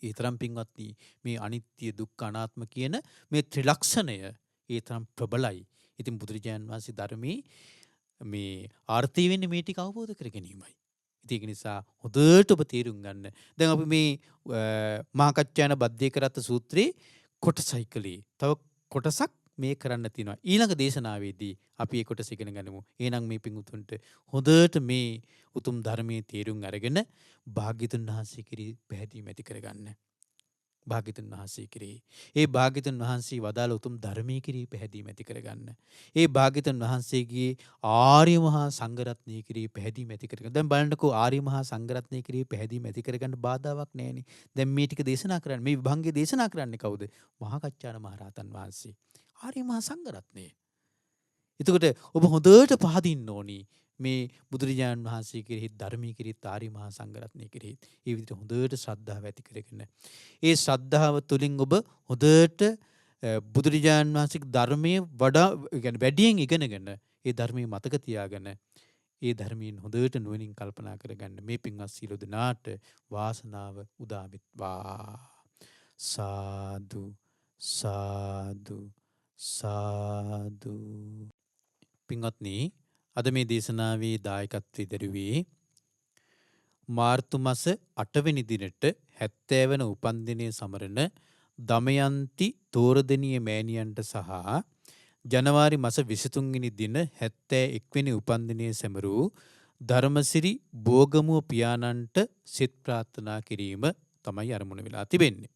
ඒ තරම් පින්වත්නි මේ අනිත්‍ය දුක්ඛ අනාත්ම කියන මේ ත්‍රිලක්ෂණය ඒ තරම් ප්‍රබලයි. ඉතින් බුදුරජාණන් වහන්සේ ධර්මයේ මේ ආර්ථී වෙන්නේ මේ ටික අවබෝධ කර ගැනීමයි. ඒක නිසා හොඳට ඔබ තේරුම් ගන්න. දැන් අපි මේ මහාකච්චායන බද්දේකරත්ත සූත්‍රයේ කොටසයි කලේ. තව කොටසක් මේ කරන්න තියෙනවා. ඊළඟ දේශනාවේදී අපි මේ කොටස ඉගෙන ගනිමු. එහෙනම් මේ පිංගුතුන්ට හොඳට මේ උතුම් ධර්මයේ තේරුම් අරගෙන භාග්‍යතුන් වහන්සේ කිරී පැහැදීම ඇති කරගන්න. භාග්‍යතුන් වහන්සේ කිරී ඒ භාග්‍යතුන් වහන්සේ වදාළ උතුම් ධර්මයේ කිරී පැහැදීම ඇති කරගන්න. ඒ භාග්‍යතුන් වහන්සේගේ ආර්ය මහා සංඝරත්නය කිරී පැහැදීම ඇති කරගන්න. දැන් බලන්නකෝ ආර්ය මහා සංඝරත්නය කිරී පැහැදීම ඇති කරගන්න බාධාවක් නැහෙනි. දැන් මේ ටික දේශනා කරන්නේ මේ විභංගේ දේශනා කරන්නේ කවුද? මහා කච්චායන මහරහතන් වහන්සේ. ආර්ය මහා සංඝරත්නය. එතකොට ඔබ හොඳට පහදින්න ඕනි මේ බුදුරජාණන් වහන්සේ කෙරෙහි ධර්මයේ කෙරෙහි ආර්ය මහා සංඝරත්නය කෙරෙහි ඒ විදිහට හොඳට ශ්‍රද්ධාව ඇති කරගෙන ඒ ශ්‍රද්ධාව තුළින් ඔබ හොඳට බුදුරජාණන් වහන්සේගේ ධර්මයේ වඩා يعني වැඩියෙන් ඉගෙනගෙන ඒ ධර්මයේ මතක තියාගෙන ඒ ධර්මයෙන් හොඳට නුවණින් කල්පනා කරගන්න මේ පින්වත් සීල දනාට වාසනාව උදා වෙත්වා. සාදු සාදු සාදු. පින්වත්නි අද මේ දේශනාවේ දායකත්වයේ දරුවේ මාර්තු මාස 8 වෙනි දිනට 70 වන උපන්දිනය සමරන දමයන්ති තෝරදෙණිය මෑණියන්ට සහ ජනවාරි මාස 23 වෙනි දින 71 වෙනි උපන්දිනය සැමරූ ධර්මසිරි බෝගමුව පියාණන්ට සිත ප්‍රාර්ථනා කිරීම තමයි අරමුණ වෙලා තිබෙන්නේ.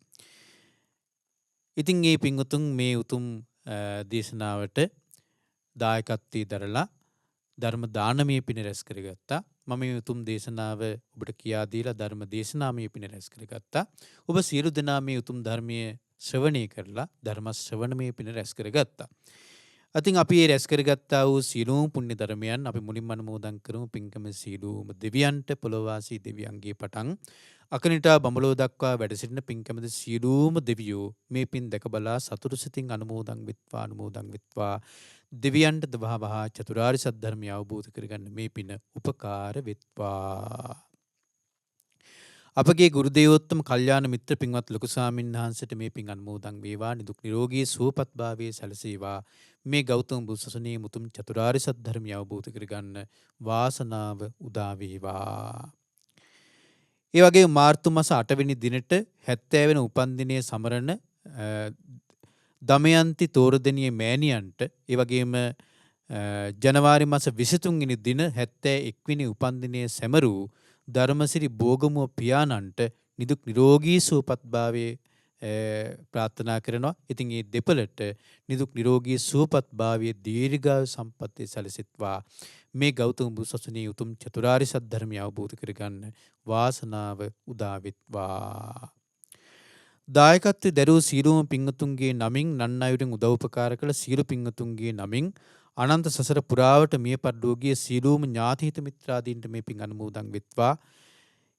ඉතින් මේ පින්වතුන් මේ උතුම් දේශනාවට දායකත්වයේ දරලා ධර්ම දානමය පින රැස් කරගත්තා. මම මේ උතුම් දේශනාව ඔබට කියා දීලා ධර්ම දේශනාමය පින රැස් කරගත්තා. ඔබ සියලු දෙනා මේ උතුම් ධර්මයේ ශ්‍රවණය කරලා ධර්ම ශ්‍රවණමය පින රැස් කරගත්තා. අතින් අපි මේ රැස් කරගත්තා වූ සියලුම පුණ්‍ය ධර්මයන් අපි මුලින්ම අනුමෝදන් කරමු. පින්කම සියලුම දෙවියන්ට පොළොවාසී දෙවියන්ගේ පටන් අකනිටා බඹලෝ දක්වා වැඩ සිටින පින්කමද සියලුම දෙවියෝ මේ පින් දැක බලා සතුටු සිතින් අනුමෝදන් වෙත්වා දෙවියන්ට දවහවහ චතුරාර්ය සත්‍ය ධර්මය අවබෝධ කරගන්න මේ පින උපකාර වෙත්වා. අපගේ ගුරු දේවෝත්තම කල්යාණ මිත්‍ර පින්වත් ලොකු ස්වාමීන් වහන්සේට මේ පින් අනුමෝදන් වේවා. නිදුක් නිරෝගී සුවපත් භාවයේ සැලසේවා. මේ ගෞතම බුදුසසුනේ මුතුන් චතුරාර්ය සත්‍ය ධර්මය අවබෝධ කරගන්න වාසනාව උදා වේවා. ඒ වගේම මාර්තු මාස 8 වෙනි දිනට 70 වෙනි උපන්දිනයේ සමරන දමයන්ති තෝරදෙනිය මෑණියන්ට ඒ වගේම ජනවාරි මාස 23 වෙනි දින 71 වෙනි උපන්දිනයේ සැමරූ ධර්මසිරි බෝගමුව පියාණන්ට නිදුක් නිරෝගී සුවපත් භාවයේ ප්‍රාර්ථනා කරනවා. ඉතින් මේ දෙපළට නිදුක් නිරෝගී සුවපත් භාවයේ දීර්ඝායු සම්පන්නිය සැලසෙත්වා. මේ ගෞතම බුදුසසුනේ උතුම් චතුරාර්ය සත්‍ය ධර්මය අවබෝධ කරගන්න වාසනාව උදා වෙත්වා. දායකත්වයේ දරූ සියලුම පින්වතුන්ගේ නමින් නන් අයුරින් උදව් උපකාර කළ සියලු පින්වතුන්ගේ නමින් අනන්ත සසර පුරාවට මිය පරලෝකීය සියලුම ඥාතිහිත මිත්‍රාදීන්ට මේ පින් අනුමෝදන් වෙත්වා.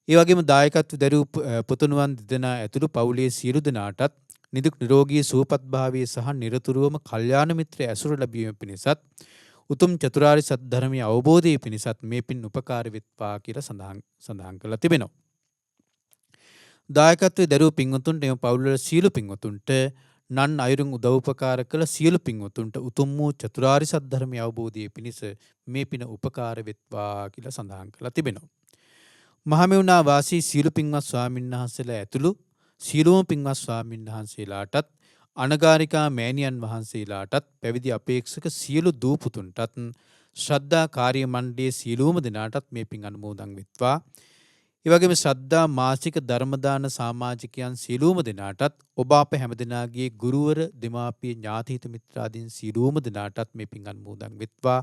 ඒ වගේම දායකත්වයේ දරූ පුතුණුවන් දෙදෙනා ඇතුළු පවුලේ සියලු දෙනාටත් නිදුක් නිරෝගී සුවපත් භාවයේ සහ නිරතුරුවම කල්යාණ මිත්‍ර ඇසුර ලැබීම පිණිසත් උතුම් චතුරාර්ය සත්‍ය ධර්මයේ අවබෝධයේ පිණිසත් මේ පින් උපකාර වෙත්වා කියලා සඳහන් කරලා තිබෙනවා. දායකත්වයේ දරූ පින්වතුන්ට එම පවුල්වල සියලු පින්වතුන්ට නන් අයුරින් උදව් උපකාර කළ සියලු පින්වතුන්ට උතුම් වූ චතුරාර්ය සත්‍ය ධර්මයේ අවබෝධයේ පිණිස මේ පින උපකාර වෙත්වා කියලා සඳහන් කරලා තිබෙනවා. මහමෙවුනා වාසී සියලු පින්වත් ස්වාමීන් වහන්සේලා ඇතුළු සියලුම පින්වත් ස්වාමීන් වහන්සේලාටත් අනගාരികා මෑණියන් වහන්සේලාටත් පැවිදි අපේක්ෂක සියලු දූ පුතුන්ටත් ශ්‍රද්ධා කාර්ය මණ්ඩලයේ සියලුම දෙනාටත් මේ පින් අනුමෝදන් වෙත්වා. ඒ වගේම ශ්‍රද්ධා මාසික ධර්ම දාන සමාජිකයන් සියලුම දෙනාටත් ඔබ අප හැමදෙනාගේ ගුරුවර දෙමාපිය ඥාතිහිත මිත්‍රාදීන් සියලුම දෙනාටත් මේ පින් අනුමෝදන් වෙත්වා.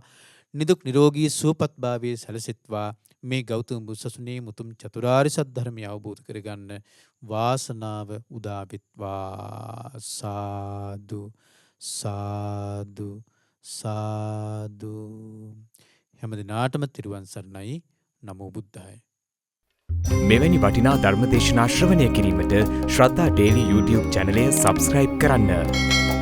නිදුක් නිරෝගී සුවපත් භාවයේ සැලසෙත්වා. මේ ගෞතම බුදුසසුනේ මුතුම් චතුරාර්ය සත්‍ය ධර්මය අවබෝධ කරගන්න වාසනාව උදා වෙත්වා. සාදු සාදු සාදු. හැමදිනාටම තිරුවන් සරණයි. නමෝ බුද්ධාය. මෙවැනි වටිනා ධර්මදේශනා ශ්‍රවණය කිරීමට ශ්‍රද්ධා ඩේලි YouTube චැනලය සබ්ස්ක්‍රයිබ් කරන්න.